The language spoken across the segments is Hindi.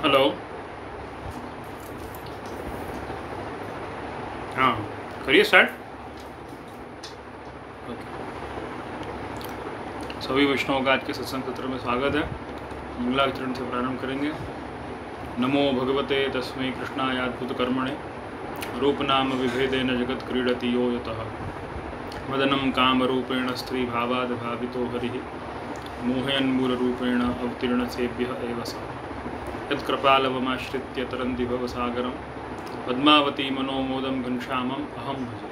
हेलो। हाँ, करिए स्टार्ट। सभी वैष्णवों का आज के सत्संग सत्र में स्वागत है। मंगलाचरण से प्रारंभ करेंगे। नमो भगवते तस्मै कृष्णाय अद्भुत कर्मणे रूप नाम विभेदेन जगत क्रीडति यो यतः मदनं कामरूपेण स्त्री भावाद भावितो हरिः मोहयन्मूलरूपेण अवतीर्ण सेभ्यः एव सः यत्कृपालवमाश्रित्य तरन्ति भवसागरं पद्मावती मनोमोदं घनश्यामम् अहं भजे।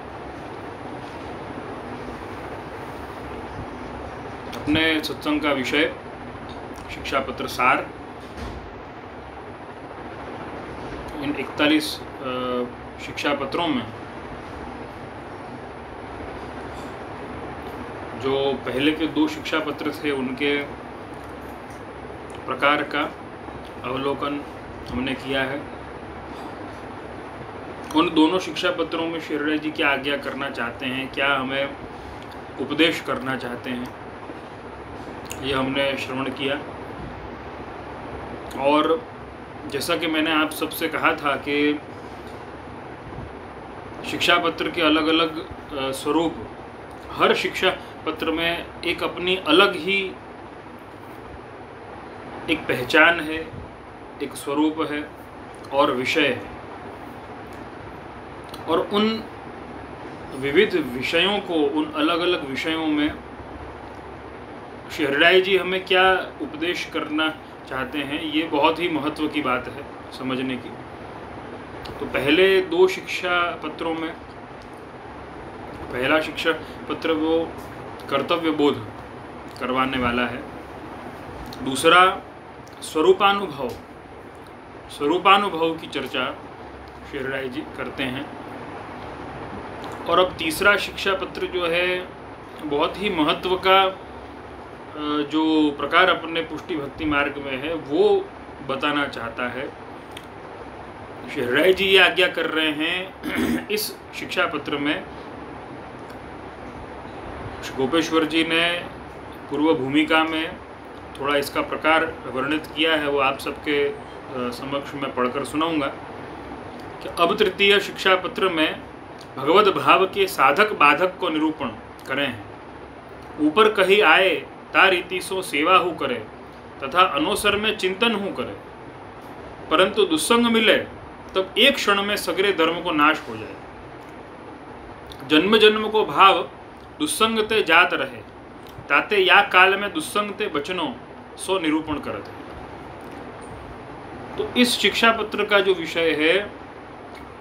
अपने सत्संग का विषय शिक्षा पत्र सार। इन 41 शिक्षा पत्रों में जो पहले के 2 शिक्षा पत्र थे उनके प्रकार का अवलोकन हमने किया है। उन दोनों शिक्षा पत्रों में श्री जी क्या आज्ञा करना चाहते हैं, क्या हमें उपदेश करना चाहते हैं, ये हमने श्रवण किया। और जैसा कि मैंने आप सबसे कहा था कि शिक्षा पत्र के अलग अलग स्वरूप, हर शिक्षा पत्र में एक अपनी अलग ही एक पहचान है, एक स्वरूप है और विषय है। और उन विविध विषयों को, उन अलग अलग विषयों में श्री जी हमें क्या उपदेश करना चाहते हैं, ये बहुत ही महत्व की बात है समझने की। तो पहले 2 शिक्षा पत्रों में पहला शिक्षा पत्र वो कर्तव्य बोध करवाने वाला है। दूसरा स्वरूपानुभव की चर्चा श्री जी करते हैं। और अब तीसरा शिक्षा पत्र जो है बहुत ही महत्व का जो प्रकार अपने पुष्टि भक्ति मार्ग में है वो बताना चाहता है। श्री जी ये आज्ञा कर रहे हैं इस शिक्षा पत्र में। गोपेश्वर जी ने पूर्व भूमिका में थोड़ा इसका प्रकार वर्णित किया है, वो आप सबके समक्ष में पढ़कर सुनाऊंगा कि अब तृतीय शिक्षा पत्र में भगवत भाव के साधक बाधक को निरूपण करें। ऊपर कही आए ता रीति सो सेवा हु करे तथा अनोसर में चिंतन हु करे, परंतु दुस्संग मिले तब एक क्षण में सगरे धर्म को नाश हो जाए। जन्म जन्म को भाव दुस्संग ते जात रहे, ताते या काल में दुस्संग ते बचनो सो निरूपण करते। तो इस शिक्षा पत्र का जो विषय है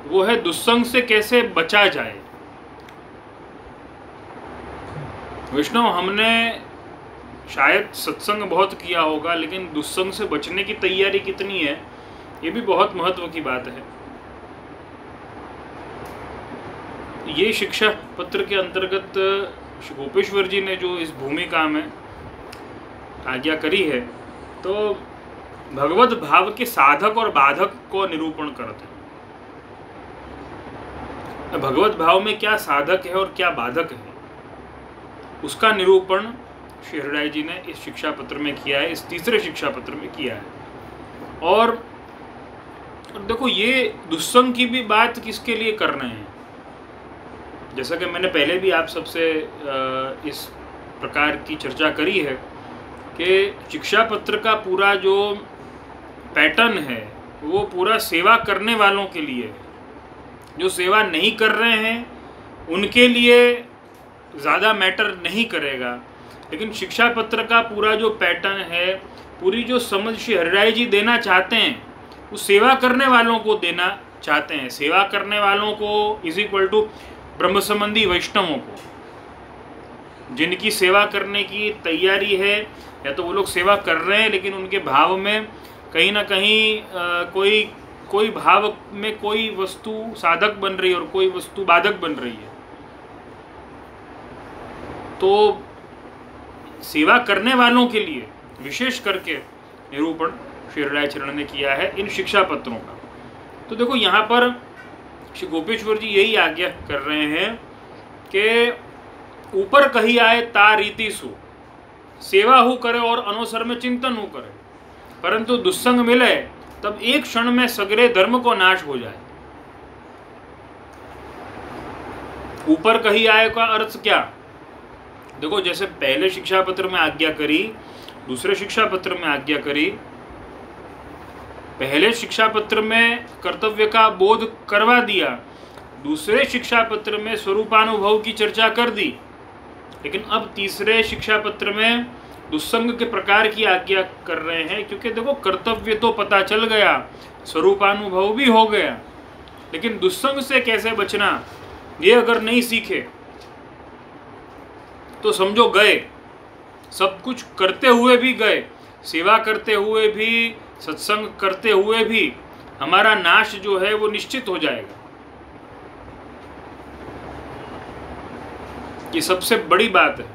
वो है दुस्संग से कैसे बचा जाए। वैष्णव, हमने शायद सत्संग बहुत किया होगा, लेकिन दुस्संग से बचने की तैयारी कितनी है ये भी बहुत महत्व की बात है। ये शिक्षा पत्र के अंतर्गत गोपेश्वर जी ने जो इस भूमिका में आज्ञा करी है, तो भगवत भाव के साधक और बाधक को निरूपण करते हैं। भगवत भाव में क्या साधक है और क्या बाधक है, उसका निरूपण श्री जी ने इस शिक्षा पत्र में किया है, इस तीसरे शिक्षा पत्र में किया है। और देखो, ये दुस्संग की भी बात किसके लिए कर रहे हैं, जैसा कि मैंने पहले भी आप सबसे इस प्रकार की चर्चा करी है कि शिक्षा पत्र का पूरा जो पैटर्न है वो पूरा सेवा करने वालों के लिए है। जो सेवा नहीं कर रहे हैं उनके लिए ज़्यादा मैटर नहीं करेगा, लेकिन शिक्षा पत्र का पूरा जो पैटर्न है, पूरी जो समझ श्री जी देना चाहते हैं वो सेवा करने वालों को देना चाहते हैं। सेवा करने वालों को इज इक्वल टू ब्रह्म संबंधी वैष्णवों को, जिनकी सेवा करने की तैयारी है, या तो वो लोग सेवा कर रहे हैं लेकिन उनके भाव में कहीं ना कहीं कोई भाव में कोई वस्तु साधक बन रही है और कोई वस्तु बाधक बन रही है। तो सेवा करने वालों के लिए विशेष करके निरूपण श्री चरण ने किया है इन शिक्षा पत्रों का। तो देखो, यहाँ पर श्री गोपेश्वर जी यही आज्ञा कर रहे हैं कि ऊपर कही आए ता रीति सु सेवा हु करे और अनोसर में चिंतन हु करे, परंतु दुस्संग मिले तब एक क्षण में सगरे धर्म को नाश हो जाए। ऊपर कही आए का अर्थ क्या? देखो, जैसे पहले शिक्षा पत्र में आज्ञा करी, दूसरे शिक्षा पत्र में आज्ञा करी। पहले शिक्षा पत्र में कर्तव्य का बोध करवा दिया, दूसरे शिक्षा पत्र में स्वरूपानुभव की चर्चा कर दी, लेकिन अब तीसरे शिक्षा पत्र में दुस्संग के प्रकार की आज्ञा कर रहे हैं। क्योंकि देखो, कर्तव्य तो पता चल गया, स्वरूपानुभव भी हो गया, लेकिन दुस्संग से कैसे बचना ये अगर नहीं सीखे तो समझो गए, सब कुछ करते हुए भी गए, सेवा करते हुए भी, सत्संग करते हुए भी हमारा नाश जो है वो निश्चित हो जाएगा। ये सबसे बड़ी बात है।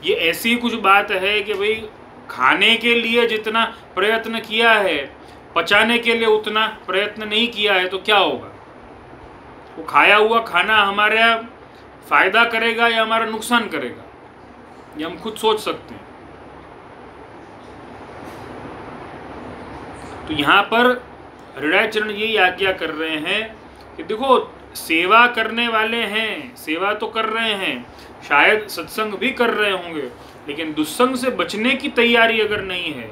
ये ऐसी कुछ बात है कि भाई खाने के लिए जितना प्रयत्न किया है, पचाने के लिए उतना प्रयत्न नहीं किया है, तो क्या होगा? वो खाया हुआ खाना हमारा फायदा करेगा या हमारा नुकसान करेगा, ये हम खुद सोच सकते हैं। तो यहाँ पर हृदयाचरण यही आज्ञा कर रहे हैं कि देखो, सेवा करने वाले हैं, सेवा तो कर रहे हैं, शायद सत्संग भी कर रहे होंगे, लेकिन दुस्संग से बचने की तैयारी अगर नहीं है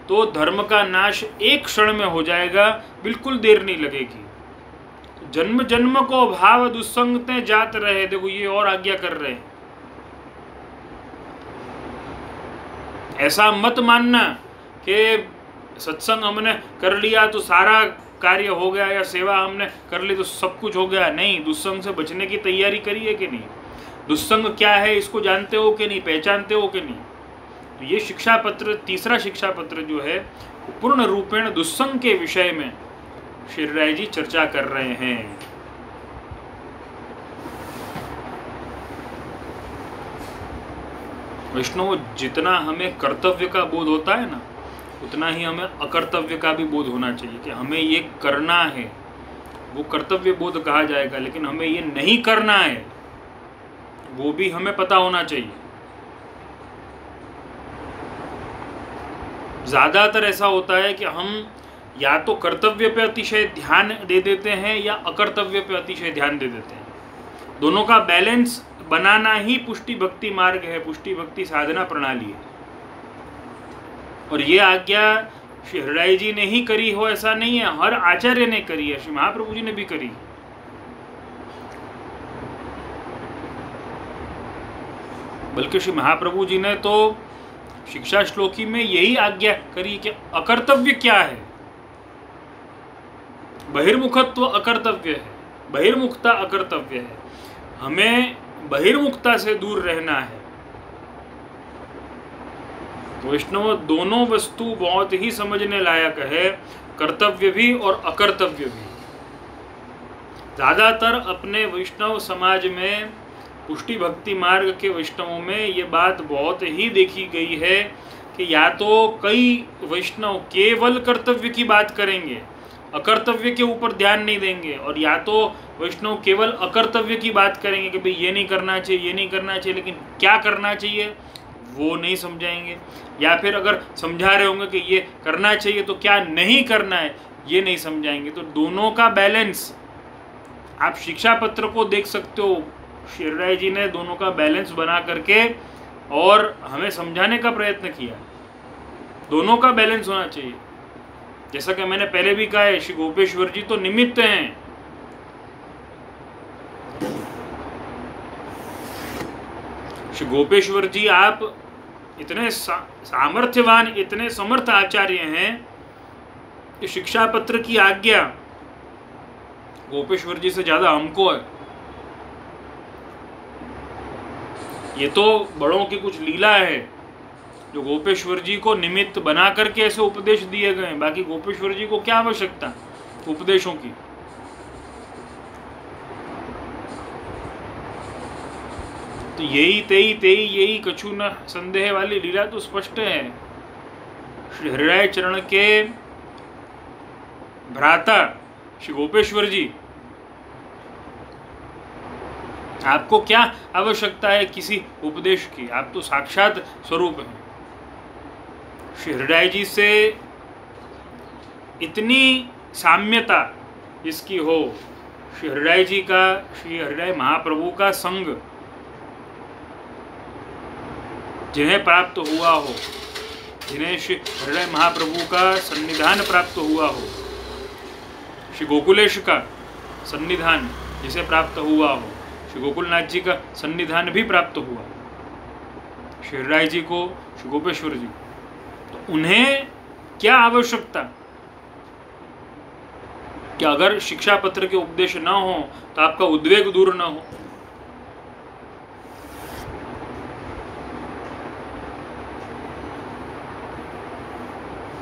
तो धर्म का नाश एक क्षण में हो जाएगा, बिल्कुल देर नहीं लगेगी। जन्म जन्म को भाव दुस्संगते जात रहे, देखो ये और आज्ञा कर रहे हैं। ऐसा मत मानना कि सत्संग हमने कर लिया तो सारा कार्य हो गया, या सेवा हमने कर ली तो सब कुछ हो गया। नहीं, दुस्संग से बचने की तैयारी करी है कि नहीं? दुस्संग क्या है इसको जानते हो कि नहीं, पहचानते हो कि नहीं? तो ये शिक्षा पत्र, तीसरा शिक्षा पत्र जो है, पूर्ण रूपेण दुस्संग के विषय में श्री राय जी चर्चा कर रहे हैं। वैष्णव, जितना हमें कर्तव्य का बोध होता है ना, उतना ही हमें अकर्तव्य का भी बोध होना चाहिए कि हमें ये करना है। वो कर्तव्य बोध कहा जाएगा, लेकिन हमें ये नहीं करना है वो भी हमें पता होना चाहिए। ज़्यादातर ऐसा होता है कि हम या तो कर्तव्य पे अतिशय ध्यान दे देते हैं या अकर्तव्य पे अतिशय ध्यान दे देते हैं। दोनों का बैलेंस बनाना ही पुष्टि भक्ति मार्ग है, पुष्टि भक्ति साधना प्रणाली है। और ये आज्ञा श्री हृदय जी ने ही करी हो ऐसा नहीं है, हर आचार्य ने करी है, श्री महाप्रभु जी ने भी करी। बल्कि श्री महाप्रभु जी ने तो शिक्षा श्लोकी में यही आज्ञा करी कि अकर्तव्य क्या है। बहिर्मुखत्व अकर्तव्य है, बहिर्मुखता अकर्तव्य है। हमें बहिर्मुखता से दूर रहना है। वैष्णव, दोनों वस्तु बहुत ही समझने लायक है, कर्तव्य भी और अकर्तव्य भी। ज़्यादातर अपने वैष्णव समाज में, पुष्टि भक्ति मार्ग के वैष्णवों में ये बात बहुत ही देखी गई है कि या तो कई वैष्णव केवल कर्तव्य की बात करेंगे, अकर्तव्य के ऊपर ध्यान नहीं देंगे, और या तो वैष्णव केवल अकर्तव्य की बात करेंगे कि भाई ये नहीं करना चाहिए, ये नहीं करना चाहिए, लेकिन क्या करना चाहिए वो नहीं समझाएंगे। या फिर अगर समझा रहे होंगे कि ये करना चाहिए तो क्या नहीं करना है ये नहीं समझाएंगे। तो दोनों का बैलेंस आप शिक्षा पत्र को देख सकते हो, श्री राय जी ने दोनों का बैलेंस बना करके और हमें समझाने का प्रयत्न किया। दोनों का बैलेंस होना चाहिए। जैसा कि मैंने पहले भी कहा है, श्री गोपेश्वर जी तो निमित्त हैं, श्री गोपेश्वर जी आप इतने सामर्थ्यवान, इतने समर्थ आचार्य हैं कि शिक्षा पत्र की आज्ञा गोपेश्वर जी से ज्यादा हमको है। ये तो बड़ों की कुछ लीला है जो गोपेश्वर जी को निमित्त बना करके ऐसे उपदेश दिए गए। बाकी गोपेश्वर जी को क्या आवश्यकता उपदेशों की। तो यही तेई तेई यही कछु न संदेह वाली लीला तो स्पष्ट है। श्री हृदय चरण के भ्राता श्री गोपेश्वर जी, आपको क्या आवश्यकता है किसी उपदेश की? आप तो साक्षात स्वरूप हैं। श्री हृदय जी से इतनी साम्यता इसकी हो, श्री हरिराय जी का, श्री हरिराय महाप्रभु का संग जिन्हें प्राप्त हुआ हो, जिन्हें श्री हरिराय महाप्रभु का सन्निधान प्राप्त हुआ हो, श्री गोकुलेश का सन्निधान जिसे प्राप्त हुआ हो, श्री गोकुलनाथ जी का सन्निधान भी प्राप्त हुआ, श्री हरिराय जी को, श्री गोपेश्वर जी, तो उन्हें क्या आवश्यकता कि अगर शिक्षा पत्र के उपदेश न हो तो आपका उद्वेग दूर न हो।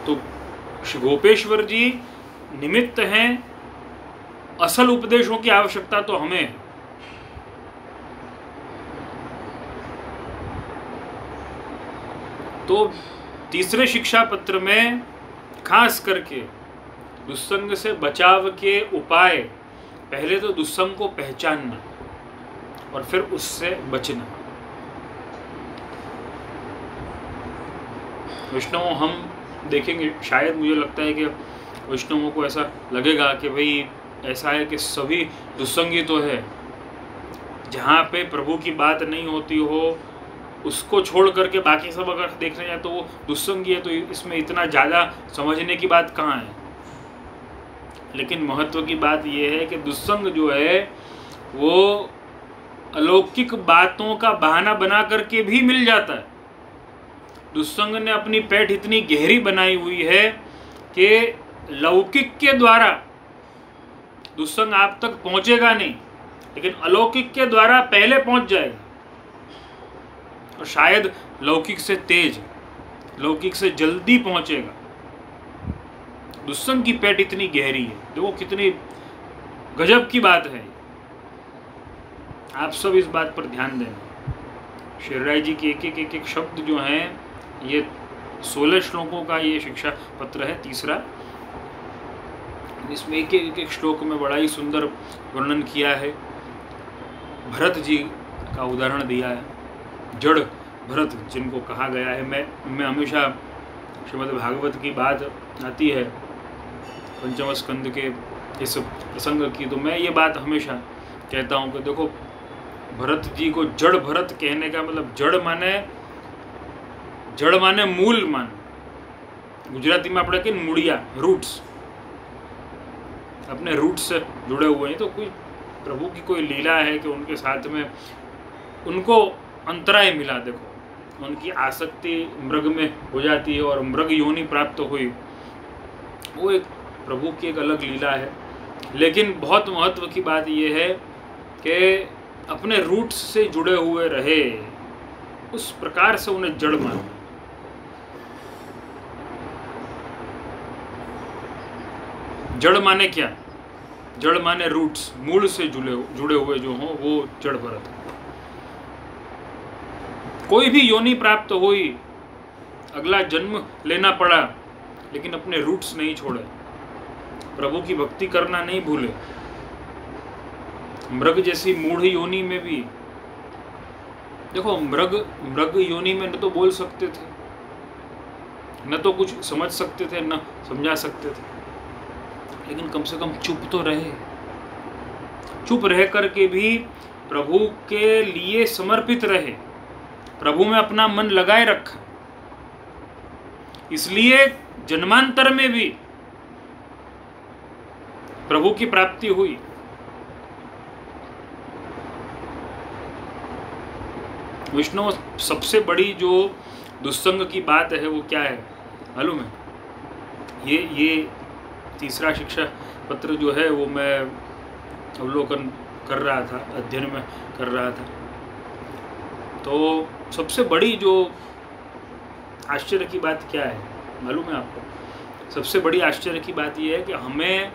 तो श्री गोपेश्वर जी निमित्त हैं, असल उपदेशों की आवश्यकता तो हमें है। तो तीसरे शिक्षा पत्र में खास करके दुस्संग से बचाव के उपाय, पहले तो दुस्संग को पहचानना और फिर उससे बचना। वैष्णवों हम देखेंगे, शायद मुझे लगता है कि वैष्णवों को ऐसा लगेगा कि भाई ऐसा है कि सभी दुस्संगी तो है, जहाँ पे प्रभु की बात नहीं होती हो उसको छोड़ करके बाकी सब अगर देखने जाए तो वो दुस्संगी है, तो इसमें इतना ज़्यादा समझने की बात कहाँ है। लेकिन महत्व की बात यह है कि दुस्संग जो है वो अलौकिक बातों का बहाना बना करके भी मिल जाता है। दुस्संग ने अपनी पैठ इतनी गहरी बनाई हुई है कि लौकिक के द्वारा दुस्संग आप तक पहुंचेगा नहीं, लेकिन अलौकिक के द्वारा पहले पहुंच जाएगा, और शायद लौकिक से तेज, लौकिक से जल्दी पहुंचेगा। दुस्संग की पैठ इतनी गहरी है, देखो कितनी गजब की बात है। आप सब इस बात पर ध्यान देना। श्री हरिराय जी के एक एक शब्द जो हैं, ये 16 श्लोकों का ये शिक्षा पत्र है तीसरा। इसमें एक एक श्लोक में बड़ा ही सुंदर वर्णन किया है। भरत जी का उदाहरण दिया है, जड़ भरत जिनको कहा गया है। मैं हमेशा श्रीमद् भागवत की बात आती है पंचम स्कंद के इस प्रसंग की, तो मैं ये बात हमेशा कहता हूँ कि देखो भरत जी को जड़ भरत कहने का मतलब जड़ माने मूल माने, गुजराती में अपने के मूड़िया, रूट्स, अपने रूट्स से जुड़े हुए हैं। तो कोई प्रभु की कोई लीला है कि उनके साथ में उनको अंतराय मिला, देखो उनकी आसक्ति मृग में हो जाती है और मृग योनि प्राप्त हुई, वो एक प्रभु की एक अलग लीला है। लेकिन बहुत महत्व की बात यह है कि अपने रूट्स से जुड़े हुए रहे, उस प्रकार से उन्हें जड़ मानो। जड़ माने क्या? जड़ माने रूट्स, मूल से जुड़े हुए जो हों वो जड़ भरत। कोई भी योनि प्राप्त हुई, अगला जन्म लेना पड़ा, लेकिन अपने रूट्स नहीं छोड़े, प्रभु की भक्ति करना नहीं भूले। मृग जैसी मूढ़ योनि में भी देखो, मृग योनि में न तो बोल सकते थे, न तो कुछ समझ सकते थे, न समझा सकते थे, लेकिन कम से कम चुप तो रहे। चुप रह करके भी प्रभु के लिए समर्पित रहे, प्रभु में अपना मन लगाए रखा। इसलिए जन्मांतर में भी प्रभु की प्राप्ति हुई। विष्णु सबसे बड़ी जो दुस्संग की बात है वो क्या है मालूम है? ये तीसरा शिक्षा पत्र जो है वो मैं अवलोकन कर रहा था, अध्ययन में कर रहा था। तो सबसे बड़ी जो आश्चर्य की बात क्या है मालूम है आपको? सबसे बड़ी आश्चर्य की बात यह है कि हमें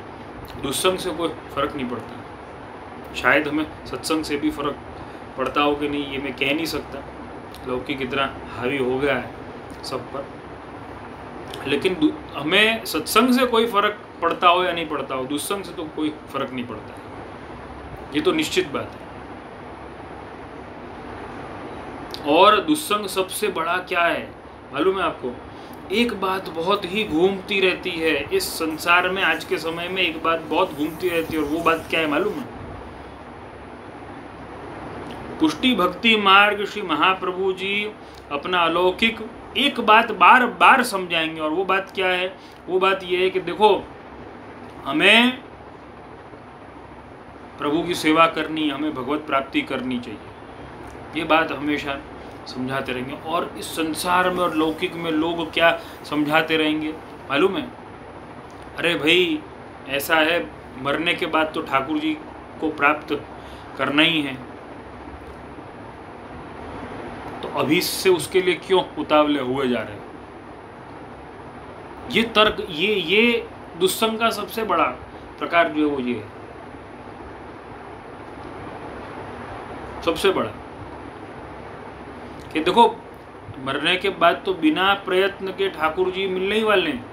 दुस्संग से कोई फर्क नहीं पड़ता। शायद हमें सत्संग से भी फर्क पड़ता हो कि नहीं, ये मैं कह नहीं सकता, लौकिक इतना हावी हो गया है सब पर। लेकिन हमें सत्संग से कोई फर्क पड़ता हो या नहीं पड़ता हो, दुस्संग से तो कोई फर्क नहीं पड़ता है, ये तो निश्चित बात है। और दुस्संग सबसे बड़ा क्या है मालूम है आपको? एक बात बहुत ही घूमती रहती है इस संसार में, आज के समय में एक बात बहुत घूमती रहती है, और वो बात क्या है मालूम है? पुष्टि भक्ति मार्ग श्री महाप्रभु जी अपना अलौकिक एक बात बार बार समझाएंगे, और वो बात क्या है? वो बात ये है कि देखो, हमें प्रभु की सेवा करनी, हमें भगवत प्राप्ति करनी चाहिए। ये बात हमेशा समझाते रहेंगे। और इस संसार में और लौकिक में लोग क्या समझाते रहेंगे मालूम है? अरे भाई ऐसा है, मरने के बाद तो ठाकुर जी को प्राप्त करना ही है, तो अभी से उसके लिए क्यों उतावले हुए जा रहे हैं? ये तर्क, ये दुस्संग का सबसे बड़ा प्रकार जो है वो ये है, सबसे बड़ा, कि देखो मरने के बाद तो बिना प्रयत्न के ठाकुर जी मिलने ही वाले हैं,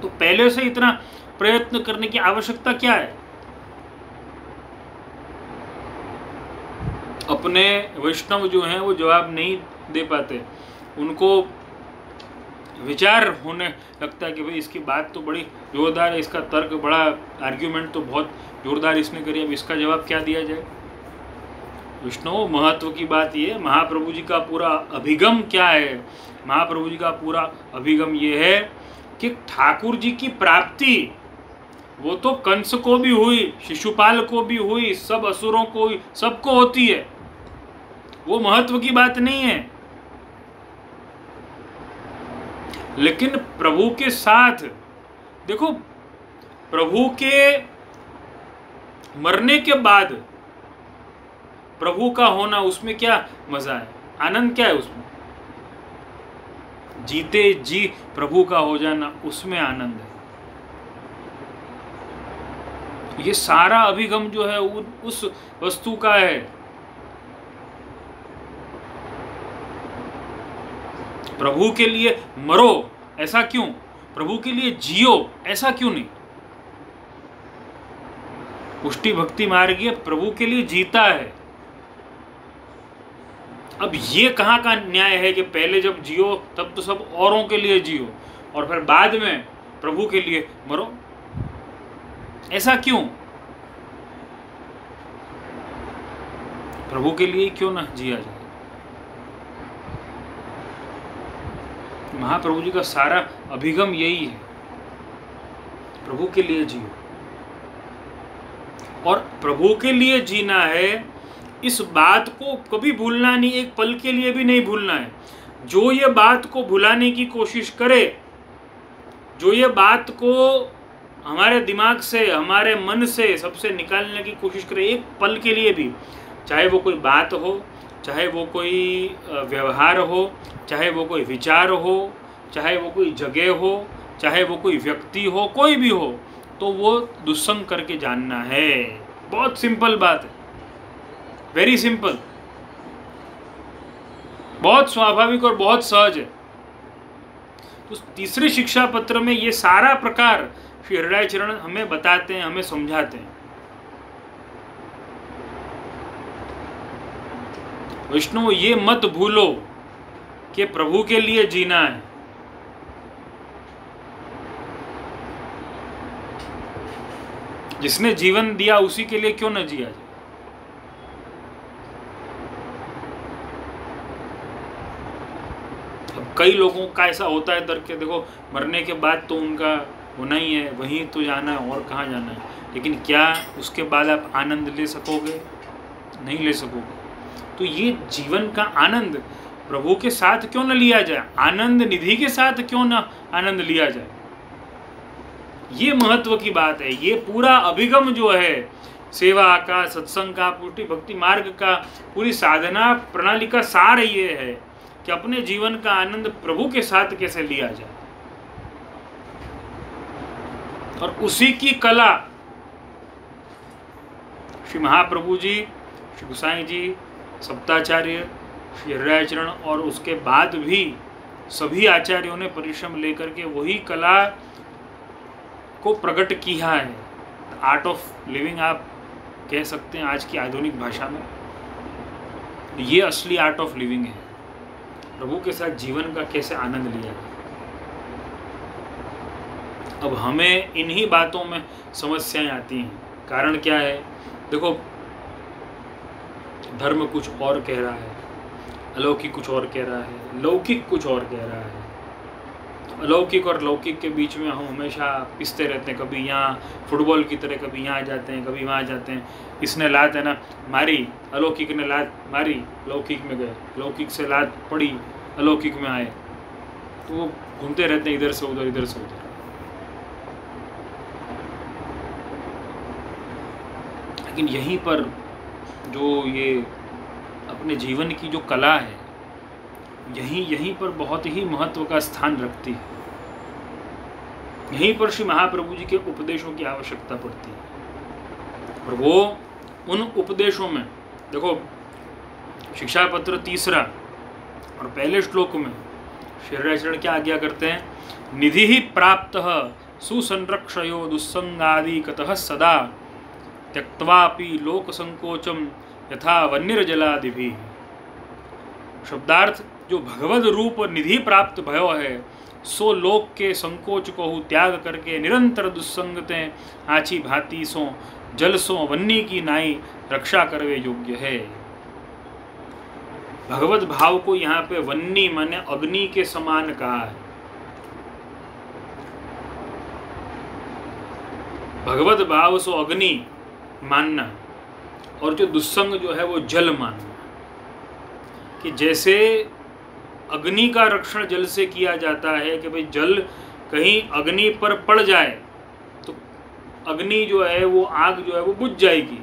तो पहले से इतना प्रयत्न करने की आवश्यकता क्या है? अपने वैष्णव जो हैं वो जवाब नहीं दे पाते, उनको विचार होने लगता है कि भाई इसकी बात तो बड़ी जोरदार है, इसका तर्क बड़ा, आर्ग्यूमेंट तो बहुत जोरदार इसने करी, अब इसका जवाब क्या दिया जाए? विष्णु महत्व की बात ये, महाप्रभु जी का पूरा अभिगम क्या है? महाप्रभु जी का पूरा अभिगम ये है कि ठाकुर जी की प्राप्ति वो तो कंस को भी हुई, शिशुपाल को भी हुई, सब असुरों को हुई, सबको होती है, वो महत्व की बात नहीं है। लेकिन प्रभु के साथ देखो, प्रभु के मरने के बाद प्रभु का होना, उसमें क्या मजा है, आनंद क्या है उसमें? जीते जी प्रभु का हो जाना, उसमें आनंद है। ये सारा अभिगम जो है उस वस्तु का है। प्रभु के लिए मरो ऐसा क्यों? प्रभु के लिए जियो ऐसा क्यों नहीं? पुष्टि भक्ति मार्गीय प्रभु के लिए जीता है। अब ये कहाँ का न्याय है कि पहले जब जियो तब तो सब औरों के लिए जियो, और फिर बाद में प्रभु के लिए मरो? ऐसा क्यों? प्रभु के लिए क्यों ना जिया जाए? महाप्रभु जी का सारा अभिगम यही है, प्रभु के लिए जियो। और प्रभु के लिए जीना है, इस बात को कभी भूलना नहीं, एक पल के लिए भी नहीं भूलना है। जो ये बात को भुलाने की कोशिश करे, जो ये बात को हमारे दिमाग से, हमारे मन से सबसे निकालने की कोशिश करे एक पल के लिए भी, चाहे वो कोई बात हो, चाहे वो कोई व्यवहार हो, चाहे वो कोई विचार हो, चाहे वो कोई जगह हो, चाहे वो कोई व्यक्ति हो, कोई भी हो, तो वो दुस्संग करके जानना है। बहुत सिंपल बात है, वेरी सिंपल, बहुत स्वाभाविक और बहुत सहज है। तो तीसरे शिक्षा पत्र में ये सारा प्रकार श्री हृदय चरण हमें बताते हैं, हमें समझाते हैं। विष्णु ये मत भूलो कि प्रभु के लिए जीना है। जिसने जीवन दिया उसी के लिए क्यों न जिया जाए? अब कई लोगों का ऐसा होता है तर्क के, देखो मरने के बाद तो उनका होना ही है, वहीं तो जाना है, और कहाँ जाना है। लेकिन क्या उसके बाद आप आनंद ले सकोगे? नहीं ले सकोगे। तो ये जीवन का आनंद प्रभु के साथ क्यों न लिया जाए? आनंद निधि के साथ क्यों न आनंद लिया जाए? ये महत्व की बात है। ये पूरा अभिगम जो है सेवा का, सत्संग का, पुष्टि भक्ति मार्ग का, पूरी साधना प्रणाली का सार ये है कि अपने जीवन का आनंद प्रभु के साथ कैसे लिया जाए, और उसी की कला श्री महाप्रभु जी, श्री गोसाई जी, सप्ताचार्य, श्री हृदय चरण और उसके बाद भी सभी आचार्यों ने परिश्रम लेकर के वही कला को प्रकट किया है। आर्ट ऑफ लिविंग आप कह सकते हैं आज की आधुनिक भाषा में। ये असली आर्ट ऑफ लिविंग है, प्रभु के साथ जीवन का कैसे आनंद लिया जाए। अब हमें इन्हीं बातों में समस्याएं आती हैं। कारण क्या है? देखो, धर्म कुछ और कह रहा है, अलौकिक कुछ और कह रहा है, लौकिक कुछ और कह रहा है। अलौकिक और लौकिक के बीच में हम हमेशा पिसते रहते हैं। कभी यहाँ फुटबॉल की तरह, कभी यहाँ जाते हैं, कभी वहाँ जाते हैं। इसने लात है ना मारी, अलौकिक ने लात मारी, लौकिक में गए, लौकिक से लात पड़ी, अलौकिक में आए। तो वो घूमते रहते हैं इधर से उधर, इधर से उधर। लेकिन यहीं पर जो ये अपने जीवन की जो कला है, यहीं पर बहुत ही महत्व का स्थान रखती है। यहीं पर श्री महाप्रभु जी के उपदेशों की आवश्यकता पड़ती है। और वो उन उपदेशों में देखो, शिक्षा पत्र 3 और पहले श्लोक में श्री क्या आज्ञा करते हैं? निधि ही प्राप्त सुसंरक्षयो दुस्संगादि कतः सदा त्यक्त्वापि लोक संकोचम यथा वन्यजलादिभि। शब्दार्थ, जो भगवद रूप निधि प्राप्त भयो है, सो लोक के संकोच को त्याग करके निरंतर दुस्संगते आछी भांति सो जल सो वन्नी की नाई रक्षा करवे योग्य है। भगवत भाव को यहाँ पे वन्नी माने अग्नि के समान कहा है। भगवत भाव सो अग्नि मानना, और जो दुस्संग जो है वो जल मानना। कि जैसे अग्नि का रक्षण जल से किया जाता है कि भाई जल कहीं अग्नि पर पड़ जाए तो अग्नि जो है वो, आग जो है वो बुझ जाएगी।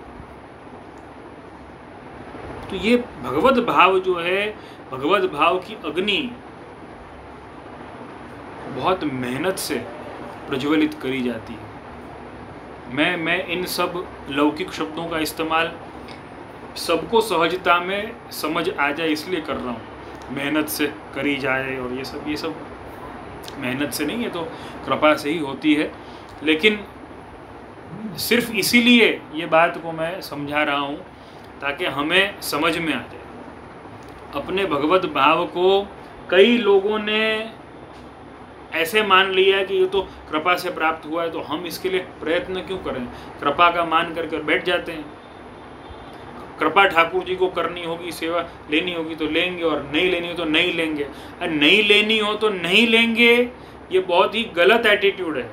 तो ये भगवत भाव जो है, भगवत भाव की अग्नि बहुत मेहनत से प्रज्वलित करी जाती है। मैं इन सब लौकिक शब्दों का इस्तेमाल सबको सहजता में समझ आ जाए इसलिए कर रहा हूँ। मेहनत से करी जाए, और ये सब मेहनत से नहीं है तो कृपा से ही होती है। लेकिन सिर्फ इसीलिए ये बात को मैं समझा रहा हूँ ताकि हमें समझ में आ जाए। अपने भगवत भाव को कई लोगों ने ऐसे मान लिया कि ये तो कृपा से प्राप्त हुआ है, तो हम इसके लिए प्रयत्न क्यों करें? कृपा का मान करके बैठ जाते हैं। कृपा ठाकुर जी को करनी होगी, सेवा लेनी होगी तो लेंगे, और नहीं लेनी हो तो नहीं लेंगे। और नहीं लेनी हो तो नहीं लेंगे, ये बहुत ही गलत एटीट्यूड है।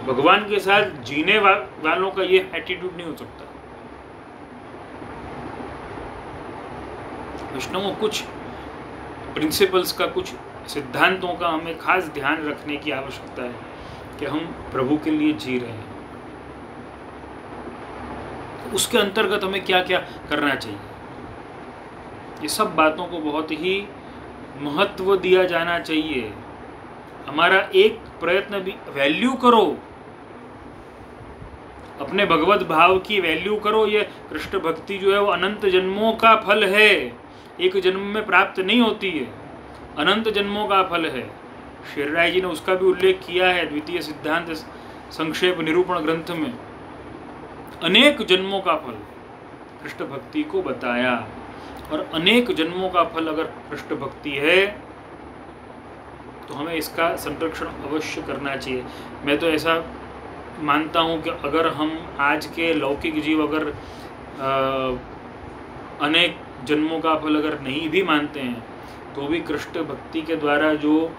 भगवान के साथ जीने वालों का ये एटीट्यूड नहीं हो सकता। वैष्णवों, कुछ प्रिंसिपल्स का, कुछ सिद्धांतों का हमें खास ध्यान रखने की आवश्यकता है कि हम प्रभु के लिए जी रहे हैं। उसके अंतर्गत हमें क्या क्या करना चाहिए, ये सब बातों को बहुत ही महत्व दिया जाना चाहिए। हमारा एक प्रयत्न भी, वैल्यू करो, अपने भगवत भाव की वैल्यू करो। ये कृष्ण भक्ति जो है वो अनंत जन्मों का फल है, एक जन्म में प्राप्त नहीं होती है, अनंत जन्मों का फल है। श्री राय जी ने उसका भी उल्लेख किया है द्वितीय सिद्धांत संक्षेप निरूपण ग्रंथ में। अनेक जन्मों का फल कृष्ण भक्ति को बताया, और अनेक जन्मों का फल अगर कृष्ण भक्ति है तो हमें इसका संरक्षण अवश्य करना चाहिए। मैं तो ऐसा मानता हूँ कि अगर हम आज के लौकिक जीव अगर अनेक जन्मों का फल अगर नहीं भी मानते हैं तो भी कृष्ण भक्ति के द्वारा, जो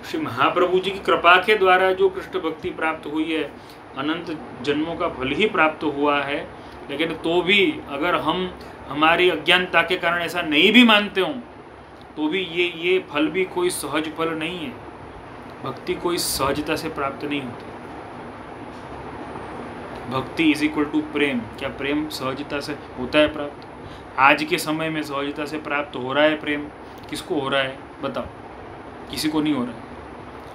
श्री महाप्रभु जी की कृपा के द्वारा जो कृष्ण भक्ति प्राप्त हुई है, अनंत जन्मों का फल ही प्राप्त हुआ है। लेकिन तो भी अगर हम हमारी अज्ञानता के कारण ऐसा नहीं भी मानते हों तो भी ये फल भी कोई सहज फल नहीं है। भक्ति कोई सहजता से प्राप्त नहीं होती। भक्ति इज इक्वल टू प्रेम। क्या प्रेम सहजता से होता है प्राप्त? आज के समय में सहजता से प्राप्त हो रहा है प्रेम? किसको हो रहा है बताओ? किसी को नहीं हो रहा है।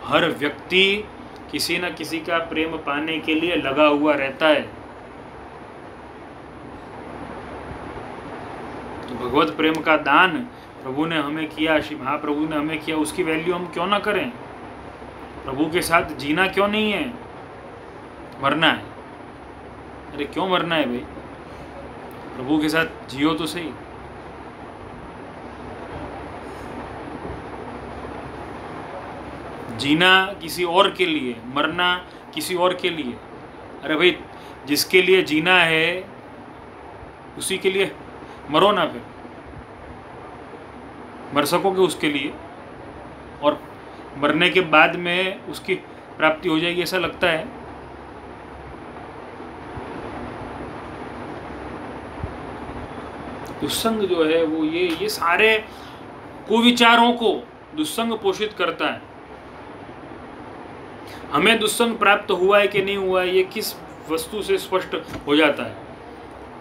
हर व्यक्ति किसी न किसी का प्रेम पाने के लिए लगा हुआ रहता है। तो भगवत प्रेम का दान प्रभु ने हमें किया, श्री महाप्रभु ने हमें किया, उसकी वैल्यू हम क्यों ना करें? प्रभु के साथ जीना क्यों नहीं है? मरना है। अरे क्यों मरना है भाई? प्रभु के साथ जियो तो सही। जीना किसी और के लिए, मरना किसी और के लिए। अरे भाई, जिसके लिए जीना है उसी के लिए मरो ना, फिर मर सकोगे उसके लिए, और मरने के बाद में उसकी प्राप्ति हो जाएगी ऐसा लगता है? दुस्संग जो है वो ये सारे कुविचारों को दुस्संग पोषित करता है। हमें दुस्संग प्राप्त हुआ है कि नहीं हुआ है, ये किस वस्तु से स्पष्ट हो जाता है?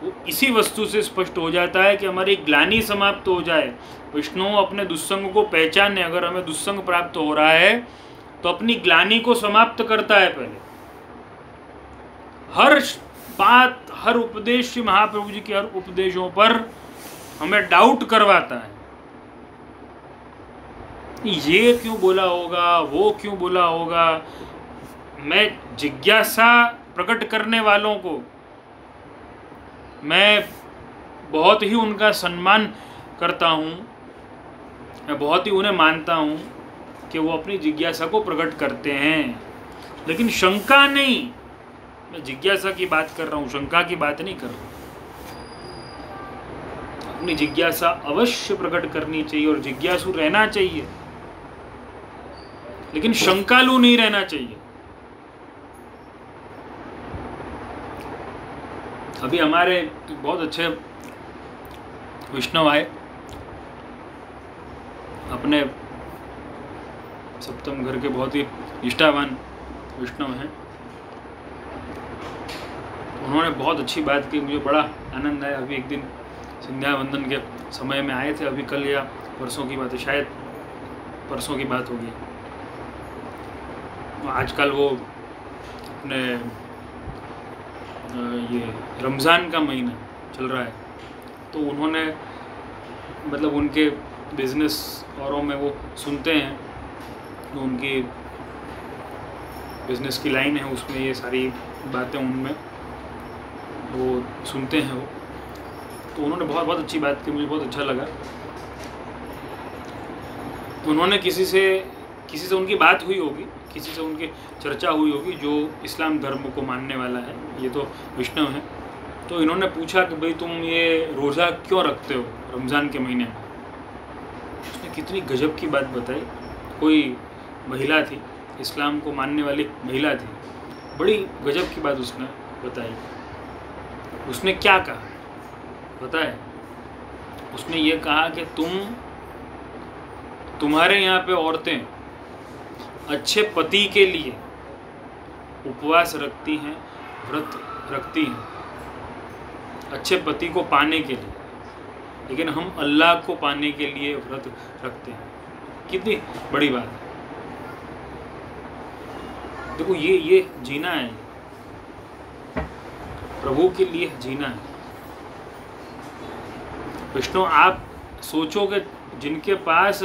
वो इसी वस्तु से स्पष्ट हो जाता है कि हमारी ग्लानि समाप्त हो जाए। विष्णु अपने दुस्संग को पहचाने। अगर हमें दुस्संग प्राप्त हो रहा है तो अपनी ग्लानि को समाप्त करता है पहले। हर बात, हर उपदेश, महाप्रभु जी के हर उपदेशों पर हमें डाउट करवाता है। ये क्यों बोला होगा, वो क्यों बोला होगा। मैं जिज्ञासा प्रकट करने वालों को मैं बहुत ही उनका सम्मान करता हूँ, मैं बहुत ही उन्हें मानता हूँ कि वो अपनी जिज्ञासा को प्रकट करते हैं, लेकिन शंका नहीं। मैं जिज्ञासा की बात कर रहा हूँ, शंका की बात नहीं कर रहा हूँ। अपनी जिज्ञासा अवश्य प्रकट करनी चाहिए और जिज्ञासु रहना चाहिए, लेकिन शंकालु नहीं रहना चाहिए। अभी हमारे बहुत अच्छे वैष्णव आए, अपने सप्तम घर के बहुत ही निष्ठावान वैष्णव हैं। उन्होंने बहुत अच्छी बात की, मुझे बड़ा आनंद आया। अभी एक दिन संध्या वंदन के समय में आए थे, अभी कल या परसों की बात है, शायद परसों की बात होगी। आजकल वो अपने ये रमज़ान का महीना चल रहा है, तो उन्होंने मतलब उनके बिजनेस औरों में वो सुनते हैं, तो उनकी बिजनेस की लाइन है, उसमें ये सारी बातें उनमें वो सुनते हैं वो। तो उन्होंने बहुत अच्छी बात की, मुझे बहुत अच्छा लगा। उन्होंने किसी से उनकी बात हुई होगी, किसी से उनकी चर्चा हुई होगी जो इस्लाम धर्म को मानने वाला है, ये तो वैष्णव है। तो इन्होंने पूछा कि भाई तुम ये रोज़ा क्यों रखते हो रमज़ान के महीने में। उसने कितनी गजब की बात बताई। कोई महिला थी, इस्लाम को मानने वाली महिला थी, बड़ी गजब की बात उसने बताई। उसने क्या कहा पता है? उसने ये कहा कि तुम्हारे यहाँ पे औरतें अच्छे पति के लिए उपवास रखती हैं, व्रत रखती हैं, अच्छे पति को पाने के लिए, लेकिन हम अल्लाह को पाने के लिए व्रत रखते हैं। कितनी बड़ी बात है। देखो ये जीना है, प्रभु के लिए जीना है। विष्णु, आप सोचोगे जिनके पास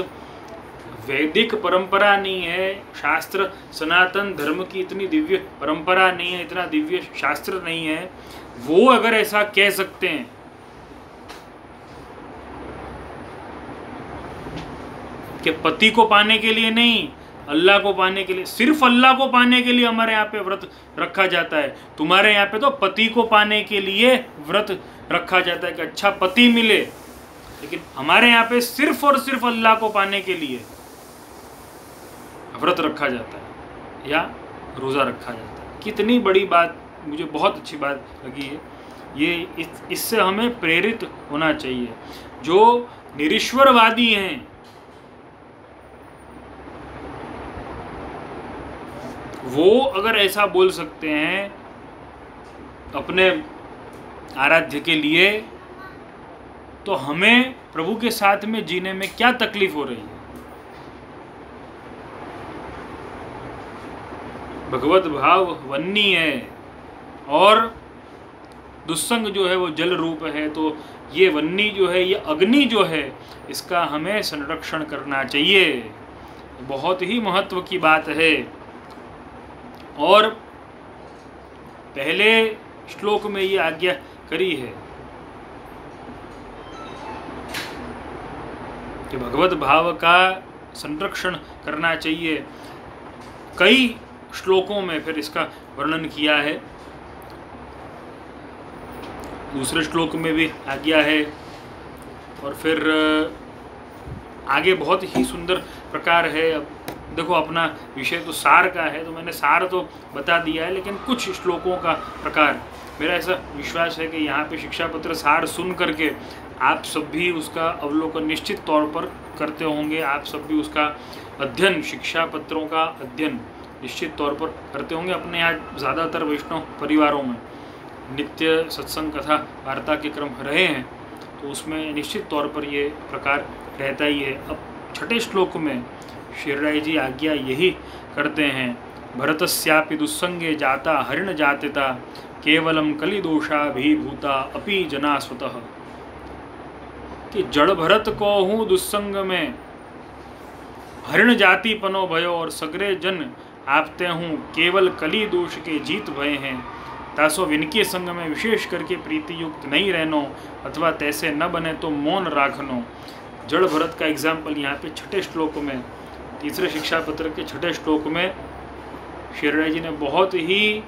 वैदिक परंपरा नहीं है, शास्त्र सनातन धर्म की इतनी दिव्य परंपरा नहीं है, इतना दिव्य शास्त्र नहीं है, वो अगर ऐसा कह सकते हैं कि पति को पाने के लिए नहीं, अल्लाह को पाने के लिए, सिर्फ अल्लाह को पाने के लिए हमारे यहाँ पे व्रत रखा जाता है। तुम्हारे यहाँ पे तो पति को पाने के लिए व्रत रखा जाता है कि अच्छा पति मिले, लेकिन हमारे यहाँ पे सिर्फ और सिर्फ अल्लाह को पाने के लिए व्रत रखा जाता है या रोज़ा रखा जाता है। कितनी बड़ी बात, मुझे बहुत अच्छी बात लगी है ये। इससे हमें प्रेरित होना चाहिए। जो निरीश्वरवादी हैं वो अगर ऐसा बोल सकते हैं अपने आराध्य के लिए, तो हमें प्रभु के साथ में जीने में क्या तकलीफ हो रही है। भगवत भाव वन्नी है और दुस्संग जो है वो जल रूप है। तो ये वन्नी जो है, ये अग्नि जो है, इसका हमें संरक्षण करना चाहिए। बहुत ही महत्व की बात है। और पहले श्लोक में ये आज्ञा करी है कि भगवत भाव का संरक्षण करना चाहिए। कई श्लोकों में फिर इसका वर्णन किया है। दूसरे श्लोक में भी आज्ञा है, और फिर आगे बहुत ही सुंदर प्रकार है। अब देखो, अपना विषय तो सार का है, तो मैंने सार तो बता दिया है, लेकिन कुछ श्लोकों का प्रकार, मेरा ऐसा विश्वास है कि यहाँ पे शिक्षा पत्र सार सुन करके आप सब भी उसका अवलोकन निश्चित तौर पर करते होंगे। आप सब भी उसका अध्ययन, शिक्षा पत्रों का अध्ययन निश्चित तौर पर करते होंगे। अपने यहाँ ज़्यादातर वैष्णव परिवारों में नित्य सत्संग कथा वार्ता के क्रम रहे हैं, तो उसमें निश्चित तौर पर ये प्रकार रहता ही है। अब छठे श्लोक में श्रीराय जी आज्ञा यही करते हैं, भरतस्यापि दुस्संगे जाता हरिण जातिता केवलम कलिदोषाभिभूता अपि जना स्वतः, कि जड़ भरत को हूँ दुस्संग में हरिण जाति पनो भयो, और सगरे जन आपते हूँ केवल कली दोष के जीत भय हैं। तासो विनके संग में विशेष करके प्रीति युक्त नहीं रहनो, अथवा तैसे न बने तो मौन राखनो। जड़ भरत का एग्जाम्पल यहाँ पे छठे श्लोक में, तीसरे शिक्षा पत्र के छठे श्लोक में श्रीराय जी ने बहुत ही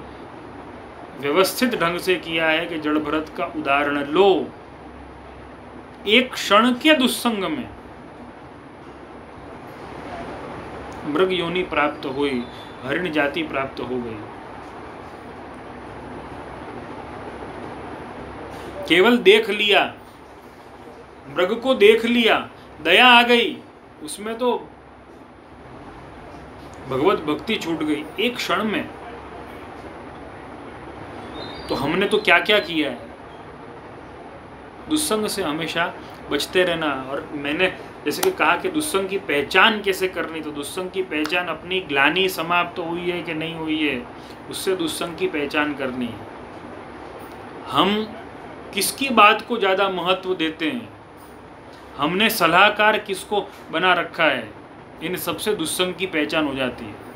व्यवस्थित ढंग से किया है कि जड़ भरत का उदाहरण लो। एक क्षण के दुस्संग में मृग योनि प्राप्त हुई, हरिण जाति प्राप्त हो गई। केवल देख लिया, मृग को देख लिया, दया आ गई, उसमें तो भगवत भक्ति छूट गई एक क्षण में। तो हमने तो क्या क्या किया है। दुस्संग से हमेशा बचते रहना। और मैंने जैसे कि कहा कि दुस्संग की पहचान कैसे करनी, तो दुस्संग की पहचान अपनी ग्लानि समाप्त हुई है कि नहीं हुई है, उससे दुस्संग की पहचान करनी है। हम किसकी बात को ज़्यादा महत्व देते हैं, हमने सलाहकार किसको बना रखा है, इन सबसे दुस्संग की पहचान हो जाती है।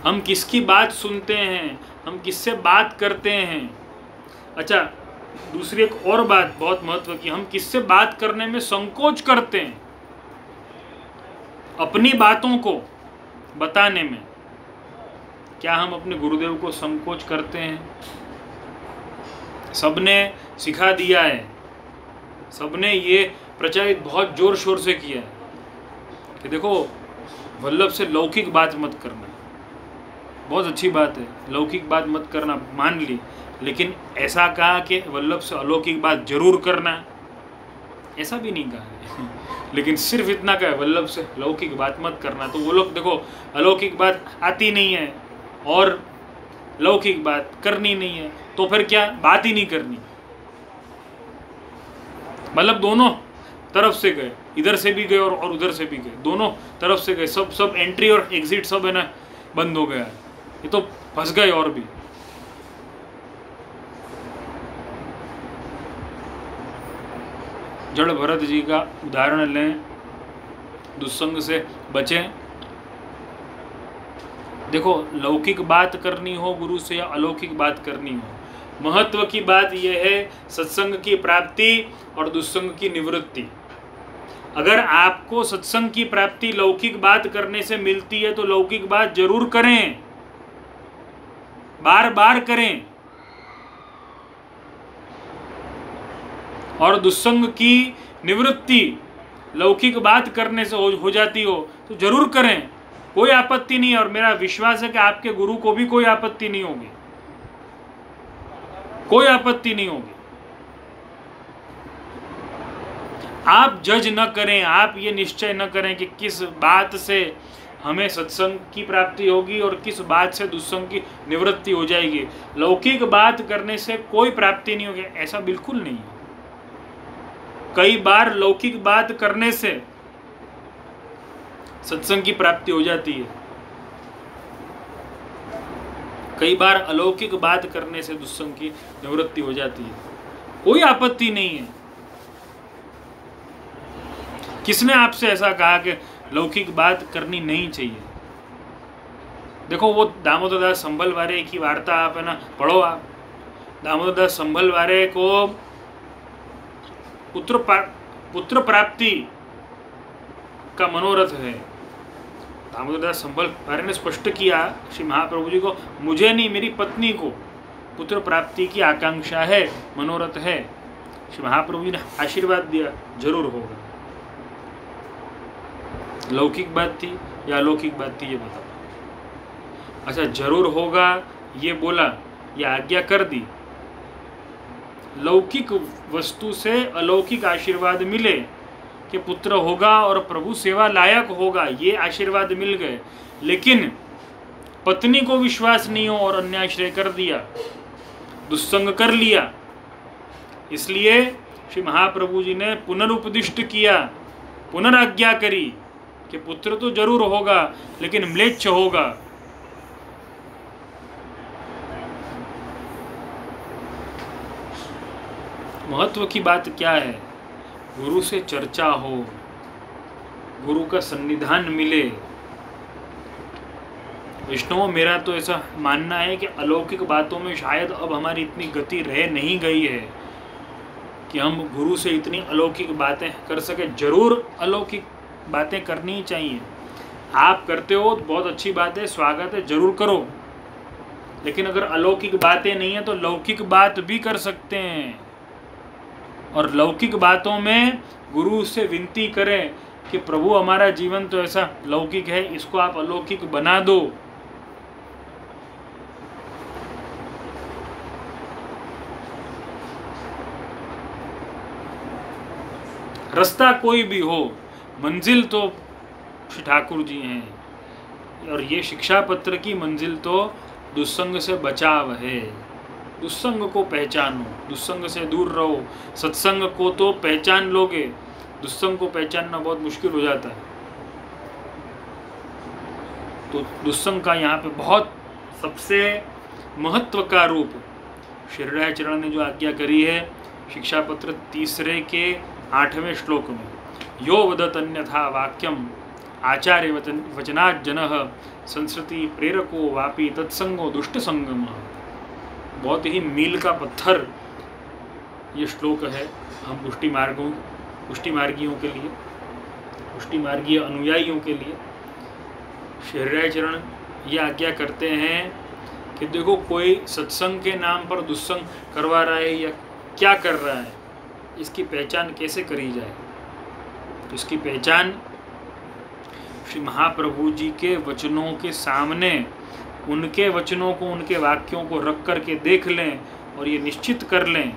हम किसकी बात सुनते हैं, हम किससे बात करते हैं। अच्छा, दूसरी एक और बात बहुत महत्व की, हम किससे बात करने में संकोच करते हैं, अपनी बातों को बताने में। क्या हम अपने गुरुदेव को संकोच करते हैं? सबने सिखा दिया है, सबने ये प्रचारित बहुत जोर शोर से किया है कि देखो, वल्लभ से लौकिक बात मत करना। बहुत अच्छी बात है, लौकिक बात मत करना मान ली, लेकिन ऐसा कहा कि वल्लभ से अलौकिक बात जरूर करना, ऐसा भी नहीं कहा है। लेकिन सिर्फ इतना कहा, वल्लभ से लौकिक बात मत करना। तो वो लोग देखो, अलौकिक बात आती नहीं है और लौकिक बात करनी नहीं है, तो फिर क्या, बात ही नहीं करनी। मतलब दोनों तरफ से गए, इधर से भी गए और उधर से भी गए, दोनों तरफ से गए, सब एंट्री और एग्जिट सब है ना बंद हो गया। ये तो फंस गए। और भी जड़ भरत जी का उदाहरण लें, दुस्संग से बचें। देखो, लौकिक बात करनी हो गुरु से या अलौकिक बात करनी हो, महत्व की बात यह है सत्संग की प्राप्ति और दुस्संग की निवृत्ति। अगर आपको सत्संग की प्राप्ति लौकिक बात करने से मिलती है तो लौकिक बात जरूर करें, बार बार करें। और दुस्संग की निवृत्ति लौकिक बात करने से हो जाती हो तो जरूर करें, कोई आपत्ति नहीं है। और मेरा विश्वास है कि आपके गुरु को भी कोई आपत्ति नहीं होगी, कोई आपत्ति नहीं होगी। आप जज न करें, आप ये निश्चय न करें कि किस बात से हमें सत्संग की प्राप्ति होगी और किस बात से दुस्संग की निवृत्ति हो जाएगी। लौकिक बात करने से कोई प्राप्ति नहीं होगी, ऐसा बिल्कुल नहीं है। कई बार लौकिक बात करने से सत्संग की प्राप्ति हो जाती है, कई बार अलौकिक बात करने से दुस्संग की निवृत्ति हो जाती है, कोई आपत्ति नहीं है। किसने आपसे ऐसा कहा कि लौकिक बात करनी नहीं चाहिए? देखो, वो दामोदर दास संभलवारे की वार्ता आप है ना पढ़ो। आप दामोदर दास संभलवारे को पुत्र प्राप्ति का मनोरथ है, दामोदरदास संभल ने स्पष्ट किया श्री महाप्रभु जी को, मुझे नहीं मेरी पत्नी को पुत्र प्राप्ति की आकांक्षा है, मनोरथ है। श्री महाप्रभु जी ने आशीर्वाद दिया, जरूर होगा। लौकिक बात थी या अलौकिक बात थी ये बताओ। अच्छा, जरूर होगा ये बोला, ये आज्ञा कर दी। लौकिक वस्तु से अलौकिक आशीर्वाद मिले कि पुत्र होगा और प्रभु सेवा लायक होगा, ये आशीर्वाद मिल गए, लेकिन पत्नी को विश्वास नहीं हो और अन्याश्रय कर दिया, दुस्संग कर लिया। इसलिए श्री महाप्रभु जी ने पुनरुपदिष्ट किया, पुनराज्ञा करी कि पुत्र तो जरूर होगा लेकिन म्लेच्छ होगा। महत्व की बात क्या है? गुरु से चर्चा हो, गुरु का सन्निधान मिले। वैष्णव, मेरा तो ऐसा मानना है कि अलौकिक बातों में शायद अब हमारी इतनी गति रह नहीं गई है कि हम गुरु से इतनी अलौकिक बातें कर सके। जरूर अलौकिक बातें करनी चाहिए, आप करते हो तो बहुत अच्छी बात है, स्वागत है, जरूर करो। लेकिन अगर अलौकिक बातें नहीं है तो लौकिक बात भी कर सकते हैं। और लौकिक बातों में गुरु से विनती करें कि प्रभु हमारा जीवन तो ऐसा लौकिक है, इसको आप अलौकिक बना दो। रास्ता कोई भी हो, मंजिल तो श्री ठाकुर जी हैं। और ये शिक्षा पत्र की मंजिल तो दुस्संग से बचाव है। दुस्संग को पहचानो, दुस्संग से दूर रहो। सत्संग को तो पहचान लोगे, दुस्संग को पहचानना बहुत मुश्किल हो जाता है। तो दुस्संग का यहाँ पे बहुत सबसे महत्व का रूप श्रीहरि चरण ने जो आज्ञा करी है शिक्षा पत्र तीसरे के 8वें श्लोक में, यो वदत अन्यथा वाक्यम आचार्य वचनात् जनः संस्कृति प्रेरको वापि तत्संगो दुष्ट संगम। बहुत ही मील का पत्थर ये श्लोक है हम पुष्टि मार्गियों के लिए, पुष्टि मार्गीय अनुयायियों के लिए। श्रीहरि चरण ये आज्ञा करते हैं कि देखो, कोई सत्संग के नाम पर दुस्संग करवा रहा है या क्या कर रहा है, इसकी पहचान कैसे करी जाए। तो इसकी पहचान श्री महाप्रभु जी के वचनों के सामने, उनके वचनों को, उनके वाक्यों को रख करके देख लें और ये निश्चित कर लें,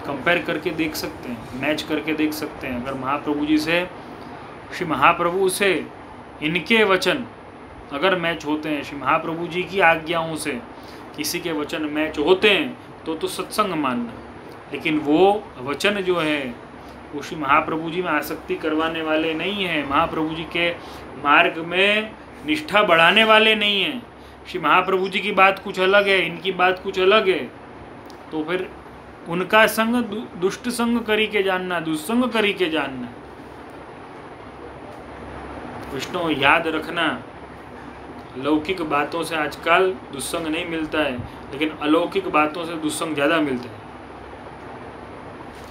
कंपेयर करके देख सकते हैं, मैच करके देख सकते हैं। अगर महाप्रभु जी से, श्री महाप्रभु से इनके वचन अगर मैच होते हैं, श्री महाप्रभु जी की आज्ञाओं से किसी के वचन मैच होते हैं तो सत्संग मानना। लेकिन वो वचन जो है वो श्री महाप्रभु जी में आसक्ति करवाने वाले नहीं हैं, महाप्रभु जी के मार्ग में निष्ठा बढ़ाने वाले नहीं हैं। श्री महाप्रभु जी की बात कुछ अलग है, इनकी बात कुछ अलग है। तो फिर उनका संग दुष्ट संग करी के जानना, दुस्संग करी के जानना। विष्णु याद रखना, लौकिक बातों से आजकल दुस्संग नहीं मिलता है, लेकिन अलौकिक बातों से दुस्संग ज़्यादा मिलता है।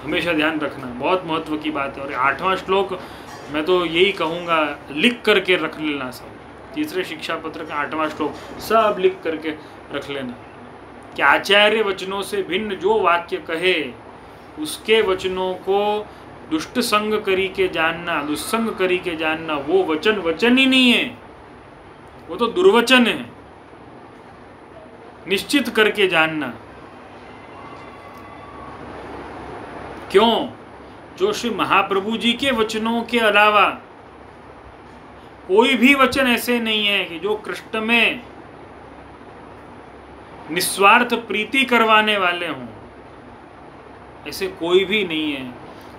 हमेशा ध्यान रखना, बहुत महत्व की बात है। और 8वां श्लोक मैं तो यही कहूँगा, लिख करके रख लेना सब। तीसरे शिक्षा पत्र का 8वां श्लोक सब लिख करके रख लेना कि आचार्य वचनों से भिन्न जो वाक्य कहे उसके वचनों को दुष्ट संग करी के जानना, दुस्संग करी के जानना। वो वचन वचन ही नहीं है, वो तो दुर्वचन है, निश्चित करके जानना। क्यों? जो श्री महाप्रभु जी के वचनों के अलावा कोई भी वचन ऐसे नहीं है कि जो कृष्ण में निस्वार्थ प्रीति करवाने वाले हों, ऐसे कोई भी नहीं है।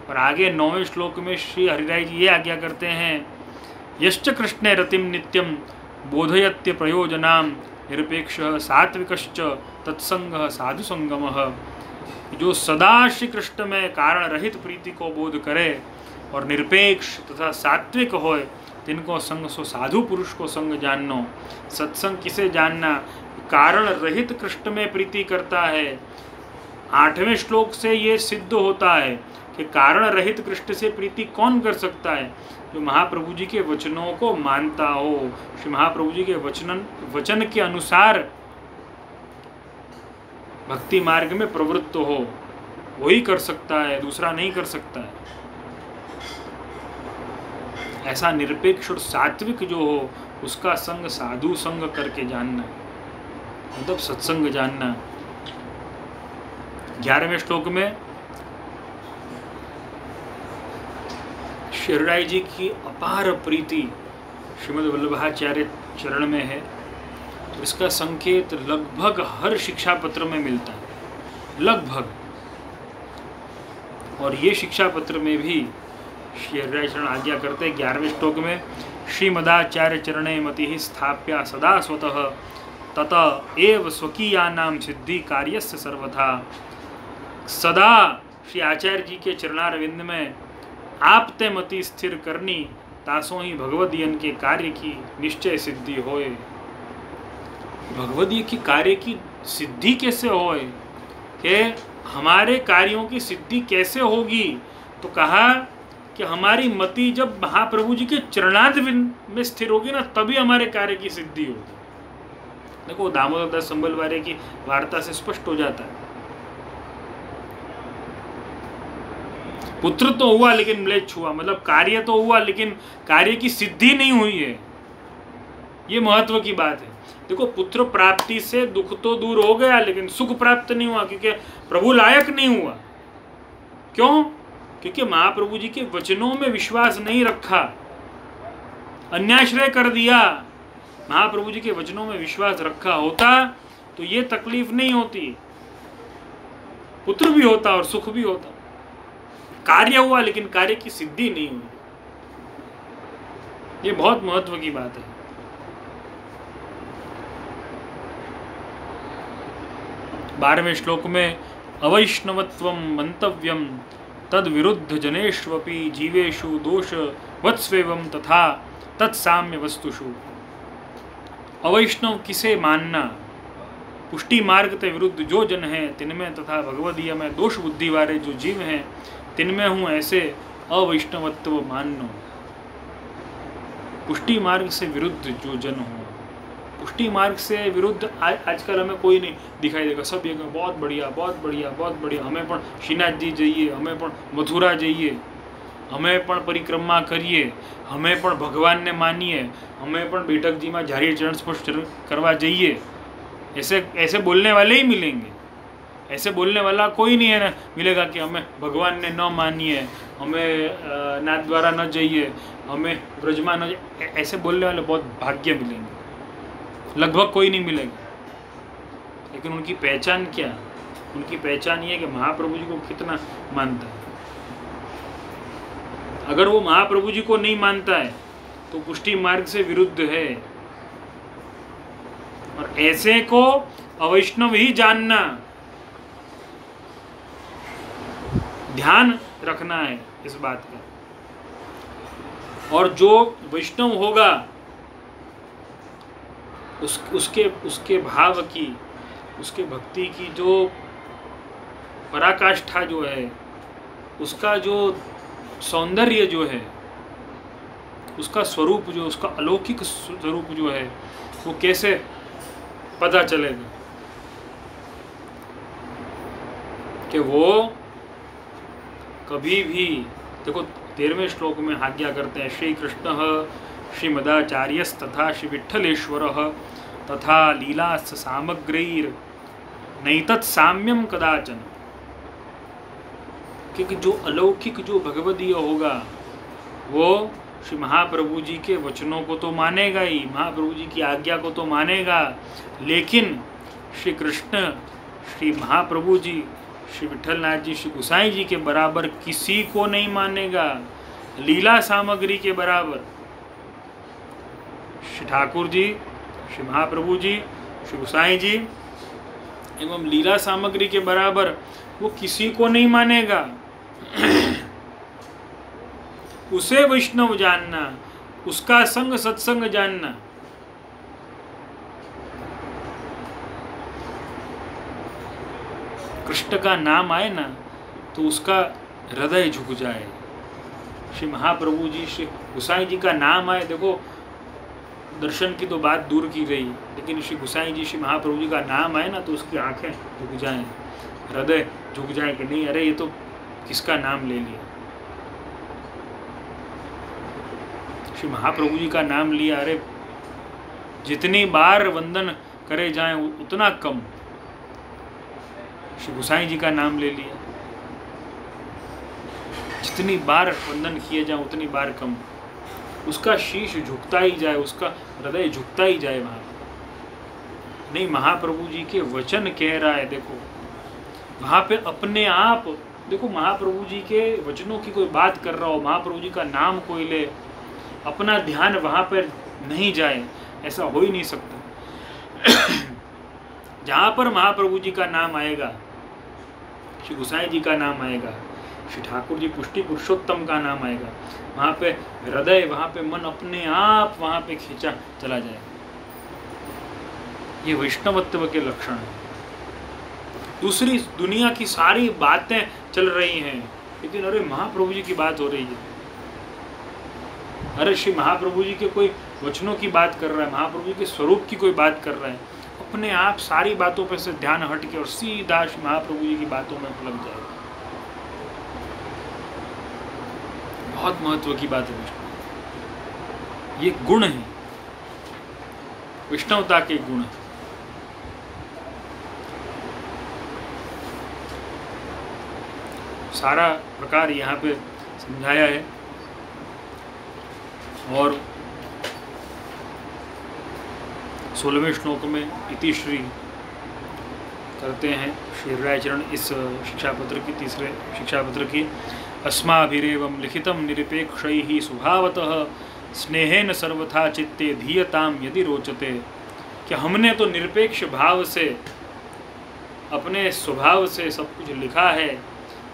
और आगे 9वें श्लोक में श्री हरिराय जी ये आज्ञा करते हैं, यश्च कृष्णे रतिम नित्यम बोधयत्य प्रयोजनाम निरपेक्ष सात्विकश्च तत्संग साधु संगमः। जो सदा श्री कृष्ण में कारण रहित प्रीति को बोध करे और निरपेक्ष तथा सात्विक होए, तिनको संग सो साधु पुरुष को संग जाननो। सत्संग किसे जानना? कारण रहित कृष्ण में प्रीति करता है। 8वें श्लोक से ये सिद्ध होता है कि कि कारण रहित कृष्ण से प्रीति कौन कर सकता है? जो महाप्रभु जी के वचनों को मानता हो, श्री महाप्रभु जी के वचन के अनुसार भक्ति मार्ग में प्रवृत्त हो, वही कर सकता है, दूसरा नहीं कर सकता है। ऐसा निरपेक्ष और सात्विक जो हो, उसका संग साधु संग करके जानना, मतलब सत्संग जानना। 11वें श्लोक में शिवराय जी की अपार प्रीति श्रीमद् वल्लभाचार्य चरण में है। तो इसका संकेत लगभग हर शिक्षा पत्र में मिलता है, लगभग। और ये शिक्षा पत्र में भी शिवराय चरण आज्ञा करते हैं 11वें श्लोक में, श्रीमदाचार्य चरणे मति स्थाप्या सदा स्वतः तत एव स्वकीयानाम सिद्धि कार्यस्य सर्वथा। सदा श्री आचार्य जी के चरणारविंद में आप ते मति स्थिर करनी, तासों ही भगवदीयन के कार्य की निश्चय सिद्धि होए। भगवदीय की कार्य की सिद्धि कैसे होए, कि हमारे कार्यों की सिद्धि कैसे होगी? तो कहा कि हमारी मति जब महाप्रभु जी के चरणारविंद में स्थिर होगी ना, तभी हमारे कार्य की सिद्धि होगी। देखो दामोदर दास संबलवारे की वार्ता से स्पष्ट हो जाता है। पुत्र तो हुआ लेकिन म्लेच्छ हुआ, मतलब कार्य तो हुआ लेकिन कार्य की सिद्धि नहीं हुई है। ये महत्व की बात है। देखो पुत्र प्राप्ति से दुख तो दूर हो गया, लेकिन सुख प्राप्त नहीं हुआ, क्योंकि प्रभु लायक नहीं हुआ। क्यों? क्योंकि महाप्रभु जी के वचनों में विश्वास नहीं रखा, अन्याश्रय कर दिया। महाप्रभु जी के वचनों में विश्वास रखा होता तो ये तकलीफ नहीं होती, पुत्र भी होता और सुख भी होता। कार्य हुआ लेकिन कार्य की सिद्धि नहीं हुई। ये बहुत महत्व की बात है। बारहवें श्लोक में अवैष्णवत्वं मंतव्यम तद विरुद्ध जनेष्वपि जीवेषु दोष वत्स्वेवं तथा तत्साम्य वस्तुषु। अवैष्णव किसे मानना? पुष्टि मार्ग के विरुद्ध जो जन है तिनमें, तथा भगवदीय में दोष बुद्धि वाले जो जीव हैं तिनमें हूँ ऐसे अवैष्णवत्व मानो। पुष्टि मार्ग से विरुद्ध जो जन हो, पुष्टि मार्ग से विरुद्ध आजकल हमें कोई नहीं दिखाई देगा। सब ये बहुत बढ़िया बहुत बढ़िया बहुत बढ़िया, हमें पण श्रीनाथ जी जाइए, हमें पण मथुरा जाइए, हमें पण परिक्रमा करिए, हमें पण भगवान ने मानिए, हमें पण बेटक जी में जारी चरण स्पर्श करवा जाइए। ऐसे बोलने वाले ही मिलेंगे। ऐसे बोलने वाला कोई नहीं है ना मिलेगा कि हमें भगवान ने न मानिए, हमें नाथ द्वारा न जाइए, हमें ब्रजमा न जाइए। ऐसे बोलने वाले बहुत भाग्य मिलेंगे, लगभग कोई नहीं मिलेगा। लेकिन उनकी पहचान क्या? उनकी पहचान ये है कि महाप्रभु जी को कितना मानता है। अगर वो महाप्रभु जी को नहीं मानता है तो पुष्टि मार्ग से विरुद्ध है। और ऐसे को अवैष्णव ही जानना, ध्यान रखना है इस बात का। और जो वैष्णव होगा उसके भाव की, उसके भक्ति की जो पराकाष्ठा जो है, उसका जो सौंदर्य जो है, उसका स्वरूप जो, उसका अलौकिक स्वरूप जो है, वो कैसे पता चलेगा? कि वो कभी भी, देखो 13वें श्लोक में आज्ञा करते हैं, श्री कृष्ण श्रीमदाचार्यस्तथा श्री विठ्ठलेश्वर तथा लीलास् सामग्रैर नैतत् साम्यम कदाचन। क्योंकि जो अलौकिक जो भगवदीय होगा वो श्री महाप्रभु जी के वचनों को तो मानेगा ही, महाप्रभु जी की आज्ञा को तो मानेगा, लेकिन श्री कृष्ण, श्री महाप्रभु जी, श्री विठलनाथ जी, श्री गुसाई जी के बराबर किसी को नहीं मानेगा। लीला सामग्री के बराबर श्री ठाकुर जी, श्री महाप्रभु जी, श्री गुसाई जी एवं लीला सामग्री के बराबर वो किसी को नहीं मानेगा। उसे वैष्णव जानना, उसका संग सत्संग जानना। कृष्ण का नाम आए ना तो उसका हृदय झुक जाए। श्री महाप्रभु जी, श्री गोसाई जी का नाम आए, देखो दर्शन की तो बात दूर की गई, लेकिन श्री गोसाई जी, श्री महाप्रभु जी का नाम आए ना तो उसकी आंखें झुक जाएं, हृदय झुक जाए कि नहीं, अरे ये तो किसका नाम ले लिया। श्री महाप्रभु जी का नाम लिया, अरे जितनी बार वंदन करे जाएं उतना कम। श्री गोसाई जी का नाम ले लिया, जितनी बार वंदन किए जाए उतनी बार कम। उसका शीश झुकता ही जाए, उसका हृदय झुकता ही जाए वहाँ नहीं। महाप्रभु जी के वचन कह रहा है, देखो वहाँ पे अपने आप, देखो महाप्रभु जी के वचनों की कोई बात कर रहा हो, महाप्रभु जी का नाम कोई ले, अपना ध्यान वहाँ पर नहीं जाए, ऐसा हो ही नहीं सकता। जहाँ पर महाप्रभु जी का नाम आएगा, श्री गोसाई जी का नाम आएगा, श्री ठाकुर जी पुष्टि पुरुषोत्तम का नाम आएगा, वहाँ पे हृदय, वहाँ पे मन अपने आप वहाँ पे खींचा चला जाएगा। ये वैष्णवत्व के लक्षण है। दूसरी दुनिया की सारी बातें चल रही हैं, लेकिन अरे महाप्रभु जी की बात हो रही है, अरे श्री महाप्रभु जी के कोई वचनों की बात कर रहा है, महाप्रभु जी के स्वरूप की कोई बात कर रहा है, अपने आप सारी बातों पर से ध्यान हट के और सीधा श्री महाप्रभु जी की बातों में लग जाएगा। बहुत महत्व की बात है वैष्णव, ये गुण है, वैष्णवता के गुण है। सारा प्रकार यहाँ पे समझाया है। और 16वें श्लोक में इति श्री करते हैं श्री हृदयाचरण इस शिक्षा पत्र की, तीसरे शिक्षा पत्र की। अस्माभिरेवं लिखितं निरपेक्षैः स्वभावतः स्नेहेन सर्वथा चित्ते धीयताम यदि रोचते। कि हमने तो निरपेक्ष भाव से, अपने स्वभाव से सब कुछ लिखा है,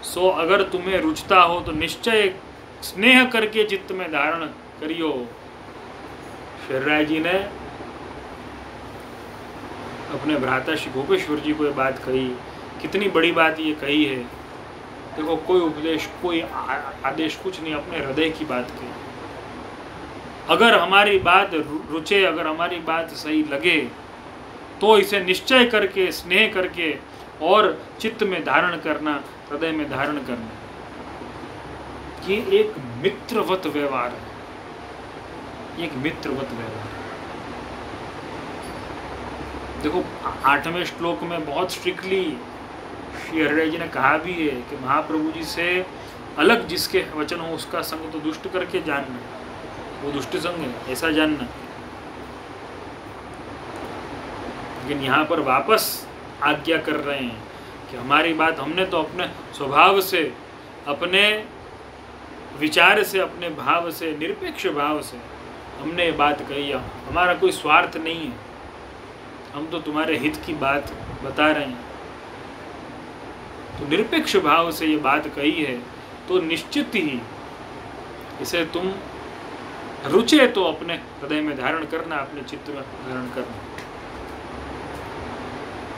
सो अगर तुम्हें रुचता हो तो निश्चय स्नेह करके चित्त में धारण करियो। श्री जी ने अपने भ्राता श्री गोपेश्वर जी को ये बात कही, कितनी बड़ी बात ये कही है। देखो कोई उपदेश, कोई आदेश कुछ नहीं, अपने हृदय की बात कही। अगर हमारी बात रुचे, अगर हमारी बात सही लगे तो इसे निश्चय करके, स्नेह करके और चित्त में धारण करना, हृदय में धारण करना। ये एक मित्रवत व्यवहार है, एक मित्रवत व्यवहार। देखो 8वें श्लोक में बहुत स्ट्रिक्टली श्री हृदय जी ने कहा भी है कि महाप्रभु जी से अलग जिसके वचन हो उसका संग तो दुष्ट करके जानना, वो दुष्ट संग है ऐसा जानना। लेकिन यहाँ पर वापस आज्ञा कर रहे हैं कि हमारी बात, हमने तो अपने स्वभाव से, अपने विचार से, अपने भाव से, निरपेक्ष भाव से हमने ये बात कही। हमारा कोई स्वार्थ नहीं है, हम तो तुम्हारे हित की बात बता रहे हैं। तो निरपेक्ष भाव से ये बात कही है तो निश्चित ही इसे तुम रुचे तो अपने हृदय में धारण करना, अपने चित्त में धारण करना।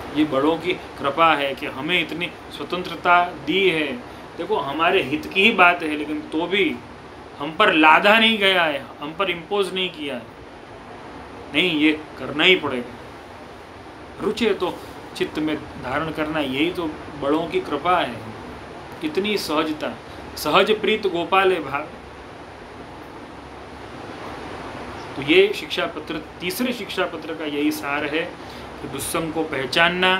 ये बड़ों की कृपा है कि हमें इतनी स्वतंत्रता दी है। देखो हमारे हित की ही बात है, लेकिन तो भी हम पर लादा नहीं गया है, हम पर इम्पोज नहीं किया है। नहीं, ये करना ही पड़ेगा। रुचे तो चित्त में धारण करना, यही तो बड़ों की कृपा है। कितनी सहजता, सहज प्रीत गोपाले भाव। तो ये शिक्षा पत्र, तीसरे शिक्षा पत्र का यही सार है कि दुस्संग को पहचानना,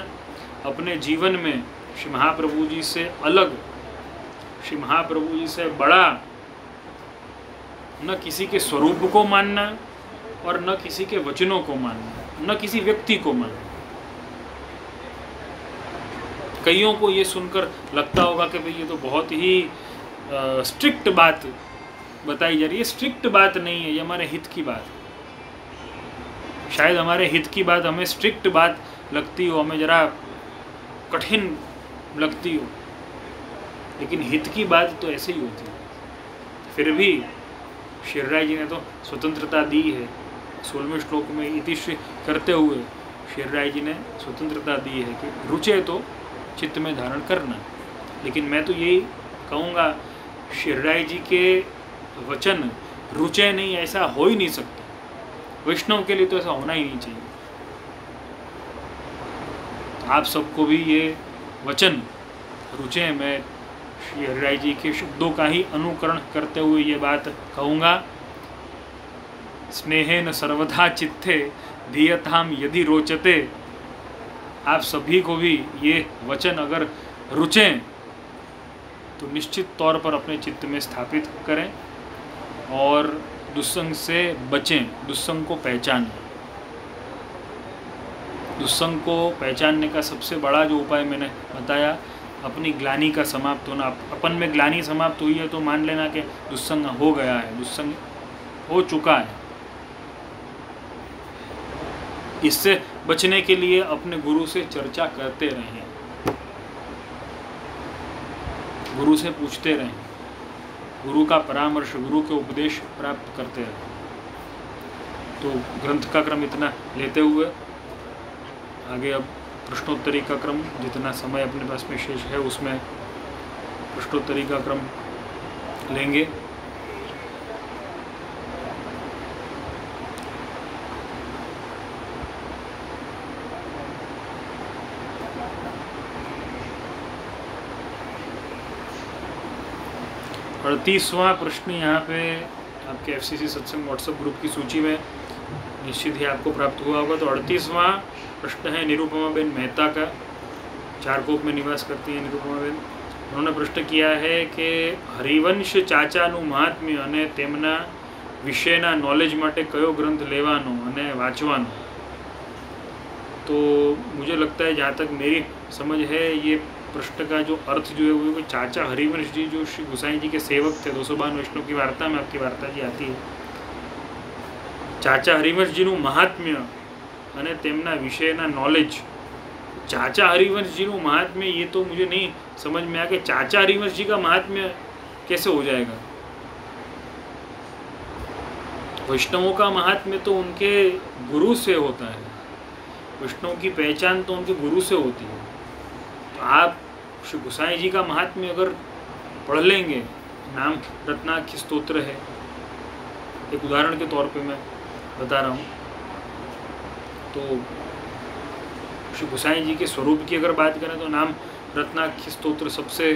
अपने जीवन में श्री महाप्रभु जी से अलग, श्री महाप्रभु जी से बड़ा न किसी के स्वरूप को मानना और न किसी के वचनों को मानना, न किसी व्यक्ति को मानना। कईयों को ये सुनकर लगता होगा कि भाई ये तो बहुत ही स्ट्रिक्ट बात बताई जा रही है। स्ट्रिक्ट बात नहीं है, ये हमारे हित की बात है। शायद हमारे हित की बात हमें स्ट्रिक्ट बात लगती हो, हमें जरा कठिन लगती हो, लेकिन हित की बात तो ऐसे ही होती है। फिर भी श्री जी ने तो स्वतंत्रता दी है। 16वें श्लोक में इतिश्री करते हुए श्री जी ने स्वतंत्रता दी है कि रुचे तो चित्त में धारण करना। लेकिन मैं तो यही कहूँगा शिरडाई जी के वचन रुचे नहीं, ऐसा हो ही नहीं सकता। वैष्णव के लिए तो ऐसा होना ही नहीं चाहिए। आप सबको भी ये वचन रुचे। मैं श्री हरिराय जी के शब्दों का ही अनुकरण करते हुए ये बात कहूँगा, स्नेहेन सर्वथा चित्ते धीयताम यदि रोचते। आप सभी को भी ये वचन अगर रुचें तो निश्चित तौर पर अपने चित्त में स्थापित करें और दुस्संग से बचें, दुस्संग को पहचानें। दुस्संग को पहचानने का सबसे बड़ा जो उपाय मैंने बताया, अपनी ग्लानि का समाप्त होना। अपन में ग्लानि समाप्त हुई है तो मान लेना कि दुस्संग हो गया है, दुस्संग हो चुका है। इससे बचने के लिए अपने गुरु से चर्चा करते रहें, गुरु से पूछते रहें, गुरु का परामर्श, गुरु के उपदेश प्राप्त करते रहें। तो ग्रंथ का क्रम इतना लेते हुए आगे अब प्रश्नोत्तरी का क्रम, जितना समय अपने पास में शेष है उसमें प्रश्नोत्तरी का क्रम लेंगे। और 38वां प्रश्न यहाँ पे आपके FCC सत्संग व्हाट्सएप ग्रुप की सूची में निश्चित ही आपको प्राप्त हुआ होगा। तो 38वां प्रश्न है निरुपमा बेन मेहता का, चारकोप में निवास करती हैं निरुपमा बेन। उन्होंने प्रश्न किया है कि हरिवंश चाचाનું મહાત્મ્ય અને તેમના વિશેના નોલેજ માટે કયો ગ્રંથ લેવાનો અને વાંચવાનો। तो मुझे लगता है, जहाँ तक मेरी समझ है, ये प्रश्न का जो अर्थ जो है वो चाचा हरिवंश जी जो श्री गोसाई जी के सेवक थे, 252 वैष्णव की वार्ता में आपकी वार्ता जी आती है। चाचा हरिवंश जी महात्म्य અને તેમના વિષયના નોલેજ। चाचा हरिवंश जी महात्म्य, ये तो मुझे नहीं समझ में आया कि चाचा हरिवंश जी का महात्म्य कैसे हो जाएगा। वैष्णवों का महात्म्य तो उनके गुरु से होता है, वैष्णव की पहचान तो उनके गुरु से होती है। तो आप श्री गोसाई जी का महात्म्य अगर पढ़ लेंगे, नाम रत्नाख्य स्तोत्र है, एक उदाहरण के तौर पे मैं बता रहा हूँ। तो श्री गोसाई जी के स्वरूप की अगर बात करें तो नाम रत्नाख्य स्तोत्र सबसे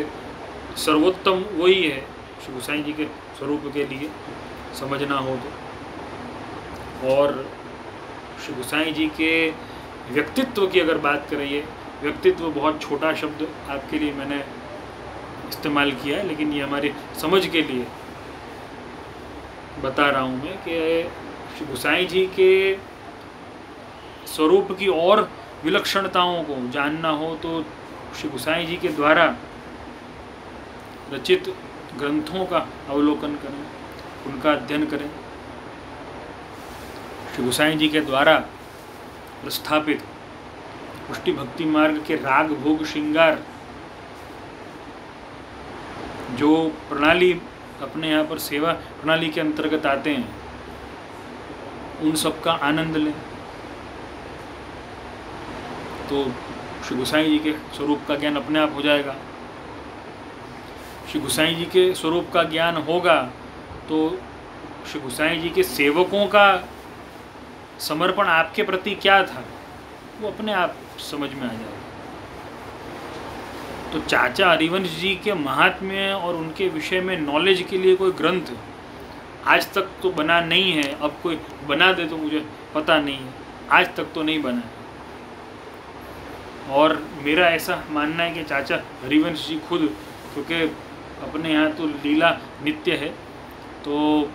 सर्वोत्तम वही है श्री गोसाई जी के स्वरूप के लिए समझना हो तो। और श्री गोसाई जी के व्यक्तित्व की अगर बात करें, ये व्यक्तित्व बहुत छोटा शब्द आपके लिए मैंने इस्तेमाल किया है, लेकिन ये हमारी समझ के लिए बता रहा हूँ मैं कि श्री गोसाई जी के स्वरूप की और विलक्षणताओं को जानना हो तो श्री गोसाई जी के द्वारा रचित ग्रंथों का अवलोकन करें, उनका अध्ययन करें। श्री गोसाई जी के द्वारा प्रस्थापित पुष्टि भक्ति मार्ग के राग भोग श्रृंगार जो प्रणाली अपने यहाँ पर सेवा प्रणाली के अंतर्गत आते हैं, उन सब का आनंद लें। तो श्री गोसाई जी के स्वरूप का ज्ञान अपने आप हो जाएगा। श्री गोसाई जी के स्वरूप का ज्ञान होगा तो श्री गोसाई जी के सेवकों का समर्पण आपके प्रति क्या था वो अपने आप समझ में आ जाएगा। तो चाचा हरिवंश जी के महात्म्य और उनके विषय में नॉलेज के लिए कोई ग्रंथ आज तक तो बना नहीं है। अब कोई बना दे तो मुझे पता नहीं है, आज तक तो नहीं बना है। और मेरा ऐसा मानना है कि चाचा हरिवंश जी खुद, क्योंकि अपने यहाँ तो लीला नित्य है, तो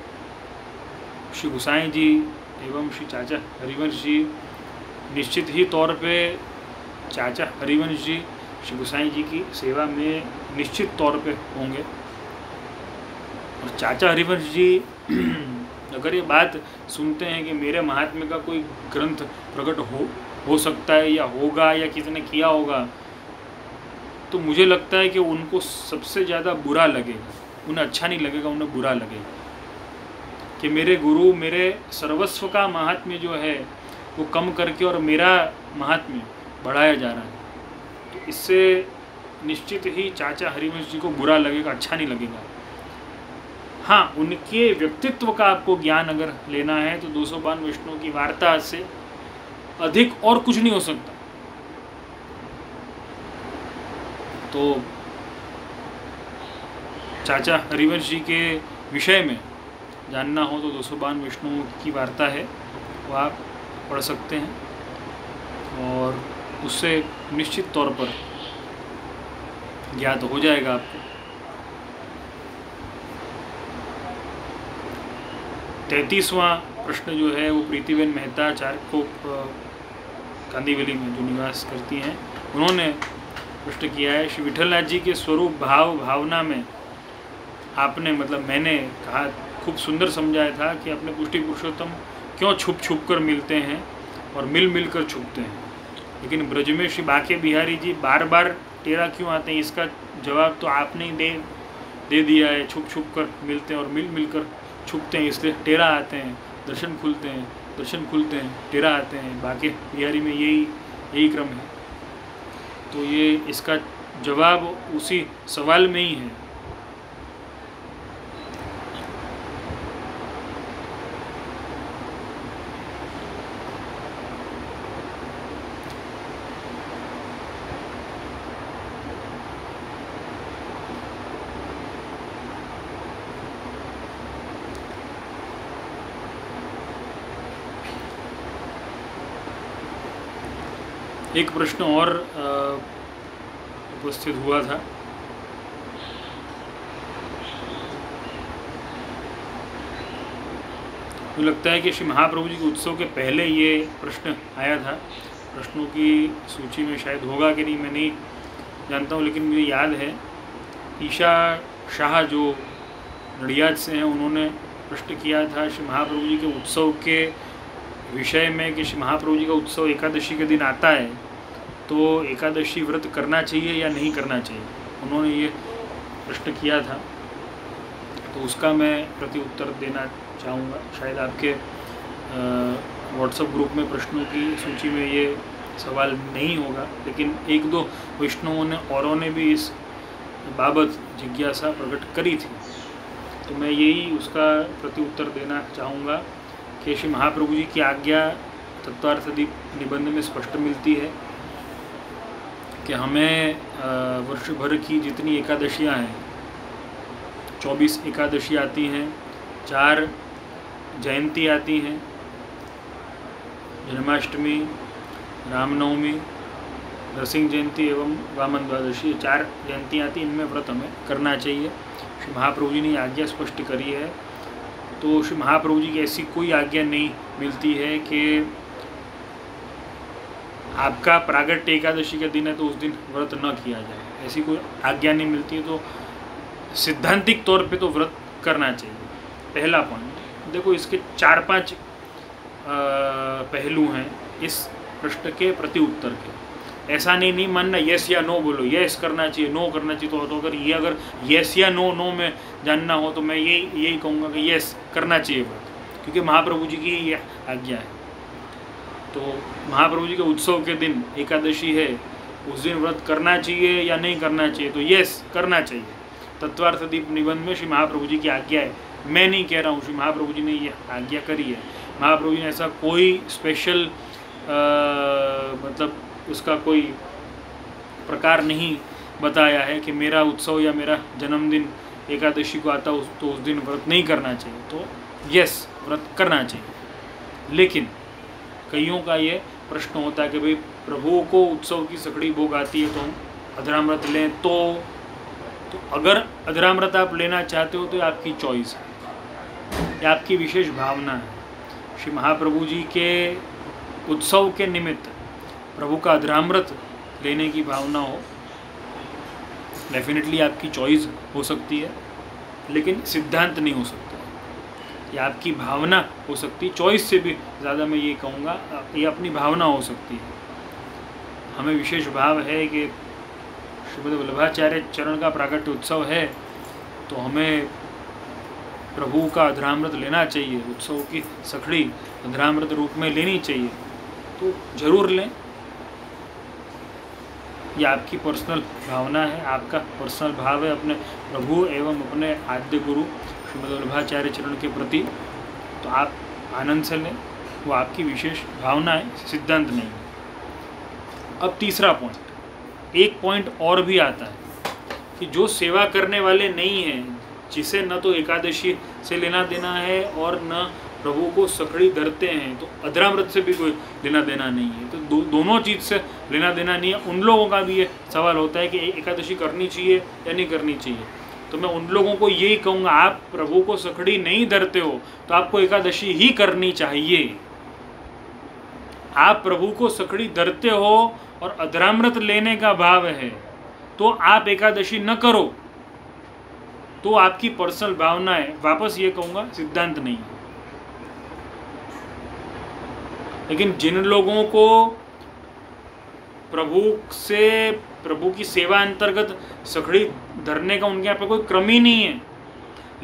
श्री गोसाई जी एवं श्री चाचा हरिवंश जी निश्चित ही तौर पे चाचा हरिवंश जी श्री गोसाई जी की सेवा में निश्चित तौर पे होंगे। और चाचा हरिवंश जी अगर ये बात सुनते हैं कि मेरे महात्म्य का कोई ग्रंथ प्रकट हो सकता है या होगा या किसी ने किया होगा, तो मुझे लगता है कि उनको सबसे ज़्यादा बुरा लगेगा। उन्हें अच्छा नहीं लगेगा, उन्हें बुरा लगेगा कि मेरे गुरु मेरे सर्वस्व का महात्म्य जो है वो कम करके और मेरा महात्म्य बढ़ाया जा रहा है। तो इससे निश्चित ही चाचा हरिवंश जी को बुरा लगेगा, अच्छा नहीं लगेगा। हाँ, उनके व्यक्तित्व का आपको ज्ञान अगर लेना है तो 252 वैष्णव की वार्ता से अधिक और कुछ नहीं हो सकता। तो चाचा हरिवंश जी के विषय में जानना हो तो 252 वैष्णवों की वार्ता है, वो आप पढ़ सकते हैं और उससे निश्चित तौर पर ज्ञात हो जाएगा आपको। 33वां प्रश्न जो है वो प्रीतिबेन मेहता चारकोप कांदीवली में जो निवास करती हैं, उन्होंने प्रश्न किया है, श्री विठलनाथ जी के स्वरूप भाव भावना में आपने मैंने कहा, खूब सुंदर समझाया था कि अपने पुष्टि पुरुषोत्तम क्यों छुप छुप कर मिलते हैं और मिल मिल कर छुपते हैं, लेकिन ब्रज में श्री बाके बिहारी जी बार बार टेरा क्यों आते हैं, इसका जवाब तो आपने ही दे दिया है। छुप छुप कर मिलते हैं और मिल मिल कर छुपते हैं, इसलिए टेरा आते हैं, दर्शन खुलते हैं, दर्शन खुलते हैं, टेरा आते हैं। बाके बिहारी में यही क्रम है। तो ये इसका जवाब उसी सवाल में ही है। एक प्रश्न और उपस्थित हुआ था, मुझे लगता है कि श्री महाप्रभु जी के उत्सव के पहले ये प्रश्न आया था। प्रश्नों की सूची में शायद होगा कि नहीं, मैं नहीं जानता हूँ, लेकिन मुझे याद है ईशा शाह जो नडियाद से हैं, उन्होंने प्रश्न किया था श्री महाप्रभु जी के उत्सव के विषय में कि श्री महाप्रभु जी का उत्सव एकादशी के दिन आता है तो एकादशी व्रत करना चाहिए या नहीं करना चाहिए, उन्होंने ये प्रश्न किया था। तो उसका मैं प्रति उत्तर देना चाहूँगा। शायद आपके व्हाट्सएप ग्रुप में प्रश्नों की सूची में ये सवाल नहीं होगा, लेकिन एक दो वैष्णवों ने औरों ने भी इस बाबत जिज्ञासा प्रकट करी थी। तो मैं यही उसका प्रति उत्तर देना चाहूँगा कि श्री महाप्रभु जी की आज्ञा तत्वार्थदीप निबंध में स्पष्ट मिलती है कि हमें वर्ष भर की जितनी एकादशियाँ हैं, 24 एकादशी आती हैं, 4 जयंती आती हैं, जन्माष्टमी, रामनवमी, नरसिंह जयंती एवं वामन द्वादशी, 4 जयंती आती, इनमें व्रत हमें करना चाहिए। श्री महाप्रभु जी ने आज्ञा स्पष्ट करी है। तो श्री महाप्रभु जी की ऐसी कोई आज्ञा नहीं मिलती है कि आपका प्रागट्य एकादशी का दिन है तो उस दिन व्रत न किया जाए, ऐसी कोई आज्ञा नहीं मिलती है। तो सिद्धांतिक तौर पे तो व्रत करना चाहिए। पहला पॉइंट देखो, इसके 4-5 पहलू हैं इस प्रश्न के प्रति उत्तर के। ऐसा नहीं मानना यस या नो बोलो, यस करना चाहिए, नो करना चाहिए। तो अगर यस या नो में जानना हो तो मैं यही कहूँगा कि यस करना चाहिए व्रत, क्योंकि महाप्रभु जी की ये आज्ञा है। तो महाप्रभु जी के उत्सव के दिन एकादशी है, उस दिन व्रत करना चाहिए या नहीं करना चाहिए, तो यस करना चाहिए। तत्वार्थदीप निबंध में श्री महाप्रभु जी की आज्ञा है, मैं नहीं कह रहा हूँ, श्री महाप्रभु जी ने ये आज्ञा करी है। महाप्रभु जी ने ऐसा कोई स्पेशल उसका कोई प्रकार नहीं बताया है कि मेरा उत्सव या मेरा जन्मदिन एकादशी को आता तो उस दिन व्रत नहीं करना चाहिए। तो यस, व्रत करना चाहिए। लेकिन कईयों का ये प्रश्न होता है कि भाई प्रभु को उत्सव की सकड़ी भोग आती है तो हम अधरामृत लें। तो अगर अधरामृत आप लेना चाहते हो तो आपकी चॉइस है, ये आपकी विशेष भावना है। श्री महाप्रभु जी के उत्सव के निमित्त प्रभु का अधरामृत लेने की भावना हो, डेफिनेटली आपकी चॉइस हो सकती है, लेकिन सिद्धांत नहीं हो सकता। ये आपकी भावना हो सकती, चॉइस से भी ज़्यादा मैं ये कहूँगा ये अपनी भावना हो सकती है। हमें विशेष भाव है कि श्रीमद् वल्लभाचार्य चरण का प्राकट्य उत्सव है तो हमें प्रभु का अधरामृत लेना चाहिए, उत्सव की सखड़ी अधरामृत रूप में लेनी चाहिए, तो जरूर लें। ये आपकी पर्सनल भावना है, आपका पर्सनल भाव है अपने प्रभु एवं अपने आद्य गुरु श्रीमद् वल्लभाचार्य चरण के प्रति, तो आप आनंद से लें, वो आपकी विशेष भावना है, सिद्धांत नहीं है। अब तीसरा पॉइंट, एक पॉइंट और भी आता है कि जो सेवा करने वाले नहीं हैं, जिसे न तो एकादशी से लेना देना है और न प्रभु को सकड़ी धरते हैं, तो अधरामृत से भी कोई लेना देना नहीं है, तो दोनों चीज़ से लेना देना नहीं है। उन लोगों का भी ये सवाल होता है कि एकादशी करनी चाहिए या नहीं करनी चाहिए। तो मैं उन लोगों को यही कहूँगा, आप प्रभु को सकड़ी नहीं धरते हो तो आपको एकादशी ही करनी चाहिए। आप प्रभु को सकड़ी धरते हो और अधरामृत लेने का भाव है तो आप एकादशी न करो, तो आपकी पर्सनल भावना है। वापस ये कहूँगा, सिद्धांत नहीं है। लेकिन जिन लोगों को प्रभु की सेवा अंतर्गत सकड़ी धरने का उनके यहाँ पे कोई क्रम ही नहीं है,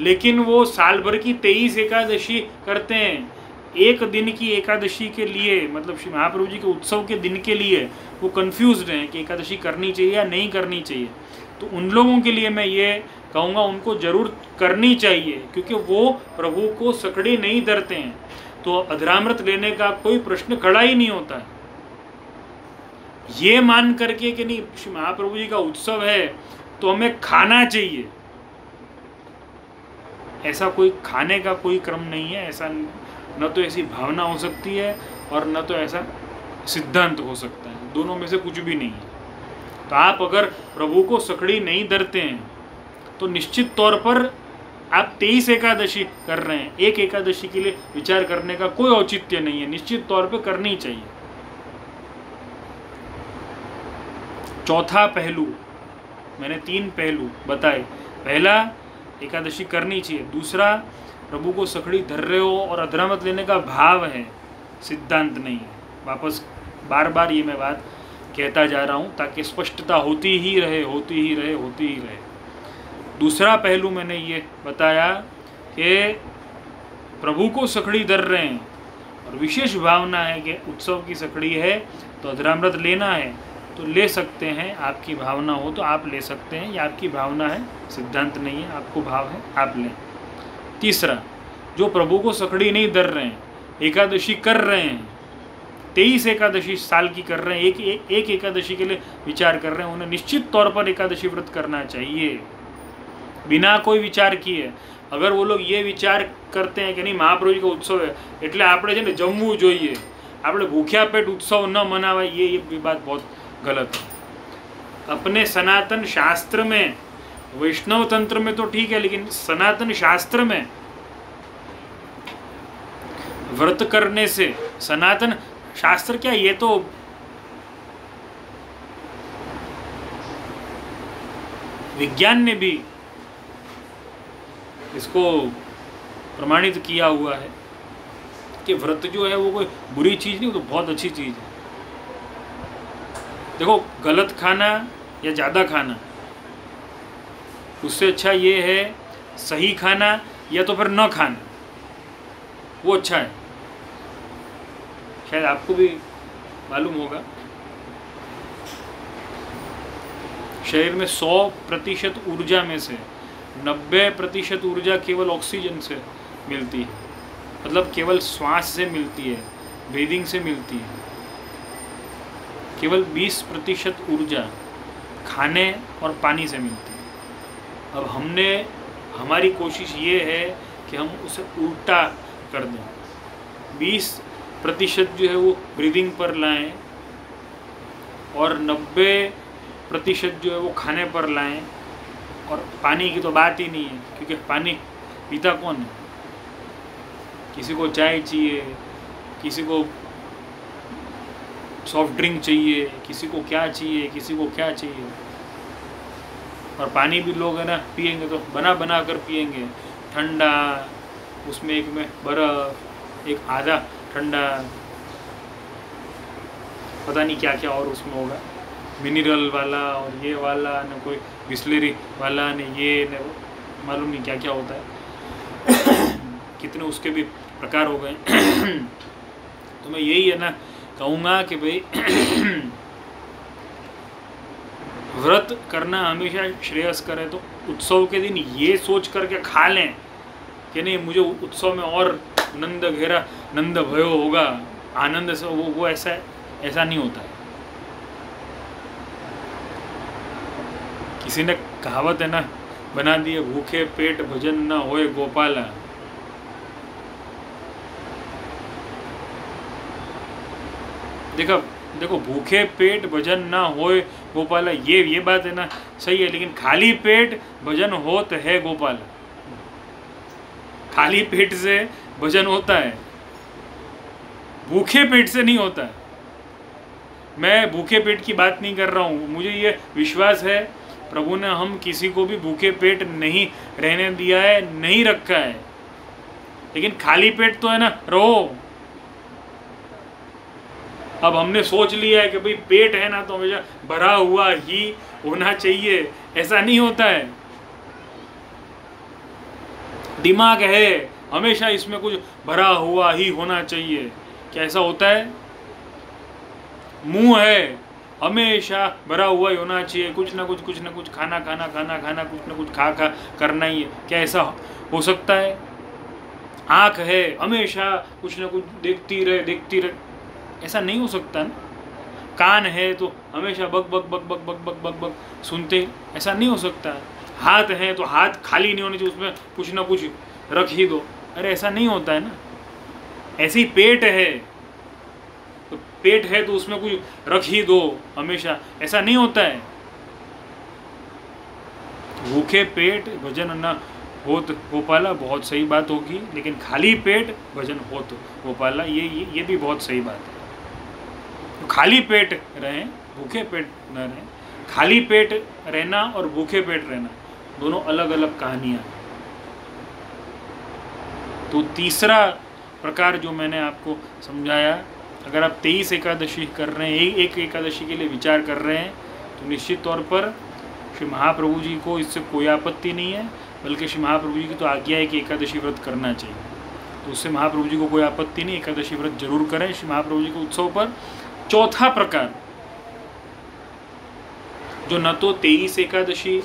लेकिन वो साल भर की 23 एकादशी करते हैं, एक दिन की एकादशी के लिए, मतलब श्री महाप्रभु जी के उत्सव के दिन के लिए वो कंफ्यूज्ड हैं कि एकादशी करनी चाहिए या नहीं करनी चाहिए। तो उन लोगों के लिए मैं ये कहूँगा, उनको जरूर करनी चाहिए, क्योंकि वो प्रभु को सकड़ी नहीं धरते हैं, तो अधरामृत लेने का कोई प्रश्न खड़ा ही नहीं होता है। ये मान करके कि नहीं श्री महाप्रभु जी का उत्सव है तो हमें खाना चाहिए, ऐसा कोई खाने का कोई क्रम नहीं है। ऐसा न तो ऐसी भावना हो सकती है और न तो ऐसा सिद्धांत हो सकता है, दोनों में से कुछ भी नहीं है। तो आप अगर प्रभु को सकड़ी नहीं धरते हैं तो निश्चित तौर पर आप 23 एकादशी कर रहे हैं, एक एकादशी के लिए विचार करने का कोई औचित्य नहीं है, निश्चित तौर पर करनी चाहिए। चौथा पहलू, मैंने 3 पहलू बताए। पहला, एकादशी करनी चाहिए। दूसरा, प्रभु को सकड़ी धर रहे हो और अधरामृत लेने का भाव है, सिद्धांत नहीं है। वापस बार बार ये मैं बात कहता जा रहा हूँ ताकि स्पष्टता होती ही रहे। दूसरा पहलू मैंने ये बताया कि प्रभु को सकड़ी धर रहे हैं और विशेष भावना है कि उत्सव की सकड़ी है तो अधरामृत लेना है, तो ले सकते हैं। आपकी भावना हो तो आप ले सकते हैं, ये आपकी भावना है, सिद्धांत नहीं है। आपको भाव है, आप लें। तीसरा, जो प्रभु को सकड़ी नहीं धर रहे हैं, एकादशी कर रहे हैं, 23 एकादशी साल की कर रहे हैं, एक एकादशी के लिए विचार कर रहे हैं, उन्हें निश्चित तौर पर एकादशी व्रत करना चाहिए, बिना कोई विचार किए। अगर वो लोग ये विचार करते हैं कि नहीं महाप्रभु जी का उत्सव है એટલે આપણે છે ને જમવું જોઈએ, આપણે ભૂખ્યા પેટ उत्सव न मनावाय, ये बात बहुत गलत है। अपने सनातन शास्त्र में, वैष्णव तंत्र में तो ठीक है, लेकिन सनातन शास्त्र में व्रत करने से, सनातन शास्त्र क्या, ये तो विज्ञान ने भी इसको प्रमाणित किया हुआ है कि व्रत जो है वो कोई बुरी चीज़ नहीं, वो तो बहुत अच्छी चीज़ है। देखो, गलत खाना या ज़्यादा खाना, उससे अच्छा ये है सही खाना या तो फिर न खाना, वो अच्छा है। शायद आपको भी मालूम होगा, शरीर में 100% ऊर्जा में से 90% ऊर्जा केवल ऑक्सीजन से मिलती है, मतलब केवल श्वास से मिलती है, ब्रीदिंग से मिलती है। केवल 20% ऊर्जा खाने और पानी से मिलती है। अब हमारी कोशिश ये है कि हम उसे उल्टा कर दें, 20% जो है वो ब्रीदिंग पर लाएं और 90% जो है वो खाने पर लाएं। और पानी की तो बात ही नहीं है, क्योंकि पानी पीता कौन है? किसी को चाय चाहिए, किसी को सॉफ्ट ड्रिंक चाहिए, किसी को क्या चाहिए, किसी को क्या चाहिए। और पानी भी लोग है ना पिएंगे तो बना कर पिएंगे, ठंडा, उसमें एक में बर्फ़, एक आधा ठंडा, पता नहीं क्या क्या और उसमें होगा, मिनरल वाला और ये वाला, न कोई बिस्लरी वाला, न ये न मालूम नहीं क्या क्या होता है कितने उसके भी प्रकार हो गए तो मैं यही है ना कहूँगा कि भाई व्रत करना हमेशा श्रेयस्कर है, तो उत्सव के दिन ये सोच करके खा लें कि नहीं मुझे उत्सव में और नंद घेरा नंद भयो होगा, आनंद से वो ऐसा नहीं होता है। किसी ने कहावत है ना बना दी है, भूखे पेट भजन न होए गोपाला। देखो भूखे पेट भजन ना होए गोपाला, ये बात है ना सही है, लेकिन खाली पेट भजन होत है गोपाला। खाली पेट से भजन होता है, भूखे पेट से नहीं होता है। मैं भूखे पेट की बात नहीं कर रहा हूँ, मुझे ये विश्वास है प्रभु ने हम किसी को भी भूखे पेट नहीं रहने दिया है, नहीं रखा है, लेकिन खाली पेट तो है ना रहो। अब हमने सोच लिया है कि भाई पेट है ना तो हमेशा भरा हुआ ही होना चाहिए, ऐसा नहीं होता है। दिमाग है हमेशा इसमें कुछ भरा हुआ ही होना चाहिए, क्या ऐसा होता है? मुंह है हमेशा भरा हुआ ही होना चाहिए, कुछ ना कुछ खाना कुछ ना कुछ खा करना ही है, क्या ऐसा हो सकता है? आँख है हमेशा कुछ ना कुछ देखती रहे, ऐसा नहीं हो सकता ना। कान है तो हमेशा बक बक बक बक बक बक बक बक सुनते, ऐसा नहीं हो सकता। हाथ है तो हाथ खाली नहीं होने चाहिए, उसमें कुछ ना कुछ रख ही दो, अरे ऐसा नहीं होता है ना। ऐसे ही पेट है तो पेट है तो उसमें कुछ रख ही दो हमेशा, ऐसा नहीं होता है। भूखे पेट भजन न होत गोपाला, बहुत सही बात होगी, लेकिन खाली पेट भजन होत गोपाला, ये भी बहुत सही बात है। तो खाली पेट रहें, भूखे पेट न रहें। खाली पेट रहना और भूखे पेट रहना दोनों अलग अलग कहानियाँ। तो तीसरा प्रकार जो मैंने आपको समझाया, अगर आप 23 एकादशी कर रहे हैं, एक एकादशी के लिए विचार कर रहे हैं, तो निश्चित तौर पर श्री महाप्रभु जी को इससे कोई आपत्ति नहीं है, बल्कि श्री महाप्रभु जी की तो आज्ञा है कि एकादशी व्रत करना चाहिए, तो उससे महाप्रभु जी को कोई आपत्ति नहीं, एकादशी व्रत जरूर करें श्री महाप्रभु जी के उत्सव पर। चौथा प्रकार जो न तो 23 एकादशी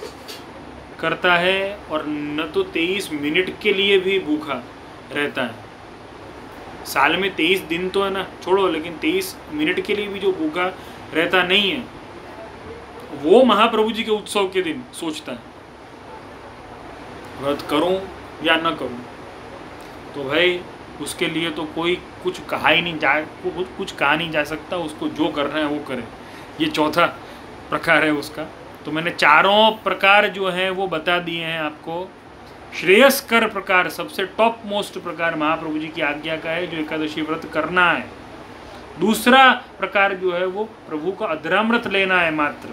करता है और न तो 23 मिनट के लिए भी भूखा रहता है, साल में 23 दिन तो है ना छोड़ो, लेकिन 23 मिनट के लिए भी जो भूखा रहता नहीं है, वो महाप्रभु जी के उत्सव के दिन सोचता है व्रत करूं या न करूं, तो भाई उसके लिए तो कोई कुछ कहा नहीं जा सकता, उसको जो करना है वो करे। ये चौथा प्रकार है उसका। तो मैंने चारों प्रकार जो हैं वो बता दिए हैं आपको। श्रेयस्कर प्रकार, सबसे टॉप मोस्ट प्रकार महाप्रभु जी की आज्ञा का है, जो एकादशी व्रत करना है। दूसरा प्रकार जो है वो प्रभु का अधरामृत लेना है मात्र।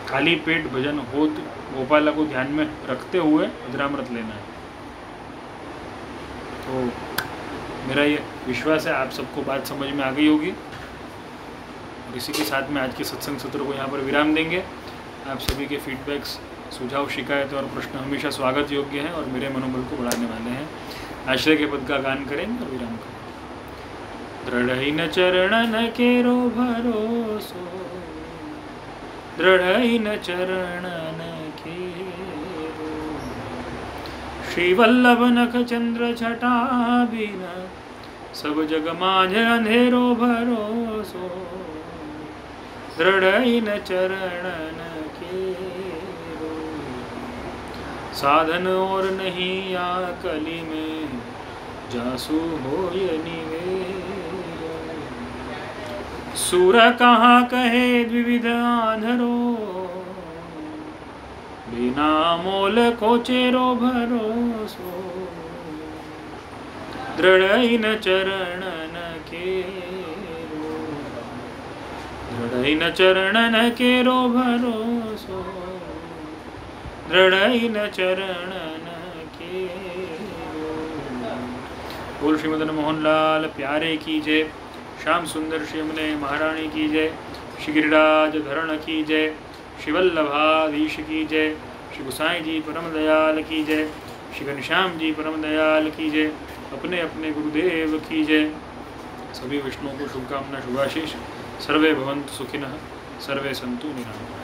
खाली पेट भजन होत गोपाला को ध्यान में रखते हुए अधरामृत लेना है। तो मेरा ये विश्वास है आप सबको बात समझ में आ गई होगी। और इसी के साथ में आज के सत्संग सत्र को यहाँ पर विराम देंगे। आप सभी के फीडबैक्स, सुझाव, शिकायत और प्रश्न हमेशा स्वागत योग्य हैं और मेरे मनोबल को बढ़ाने वाले हैं। आश्रय के पद का गान करेंगे और विराम करेंगे। दृढ़ चरणन केरो भरोसो, दृढ़ चरणन केरो, श्री वल्लभ नख चंद्र छटा बिना, सब जग माझ अंधेरो भरोसो, दृढ़ चरणन केरो, साधन और नहीं आकली में, जासु होय निवेरो, सूर कहाँ कहे द्विविध आंधरो, बिना मोल को चेरो भरोसो, दृढ़ चरणन केरो, दृढ़ चरणन केरो भरोसो, दृढ़ चरणन केरो। बोल श्री मदन मोहन लाल प्यारे की जय। श्याम सुंदर श्री यमुने महारानी की जय। श्री गिरिराज धरण की जय। श्री वल्लभाधीश की जय। श्री गोसाई जी परम दयाल की जय। श्री घनश्याम जी परम दयाल की जय। अपने अपने गुरुदेव की जय। सभी विष्णुओं को शुभकामना शुभाशीष। सर्वे भवन्तु सुखिनः, सर्वे सन्तु निरामयाः।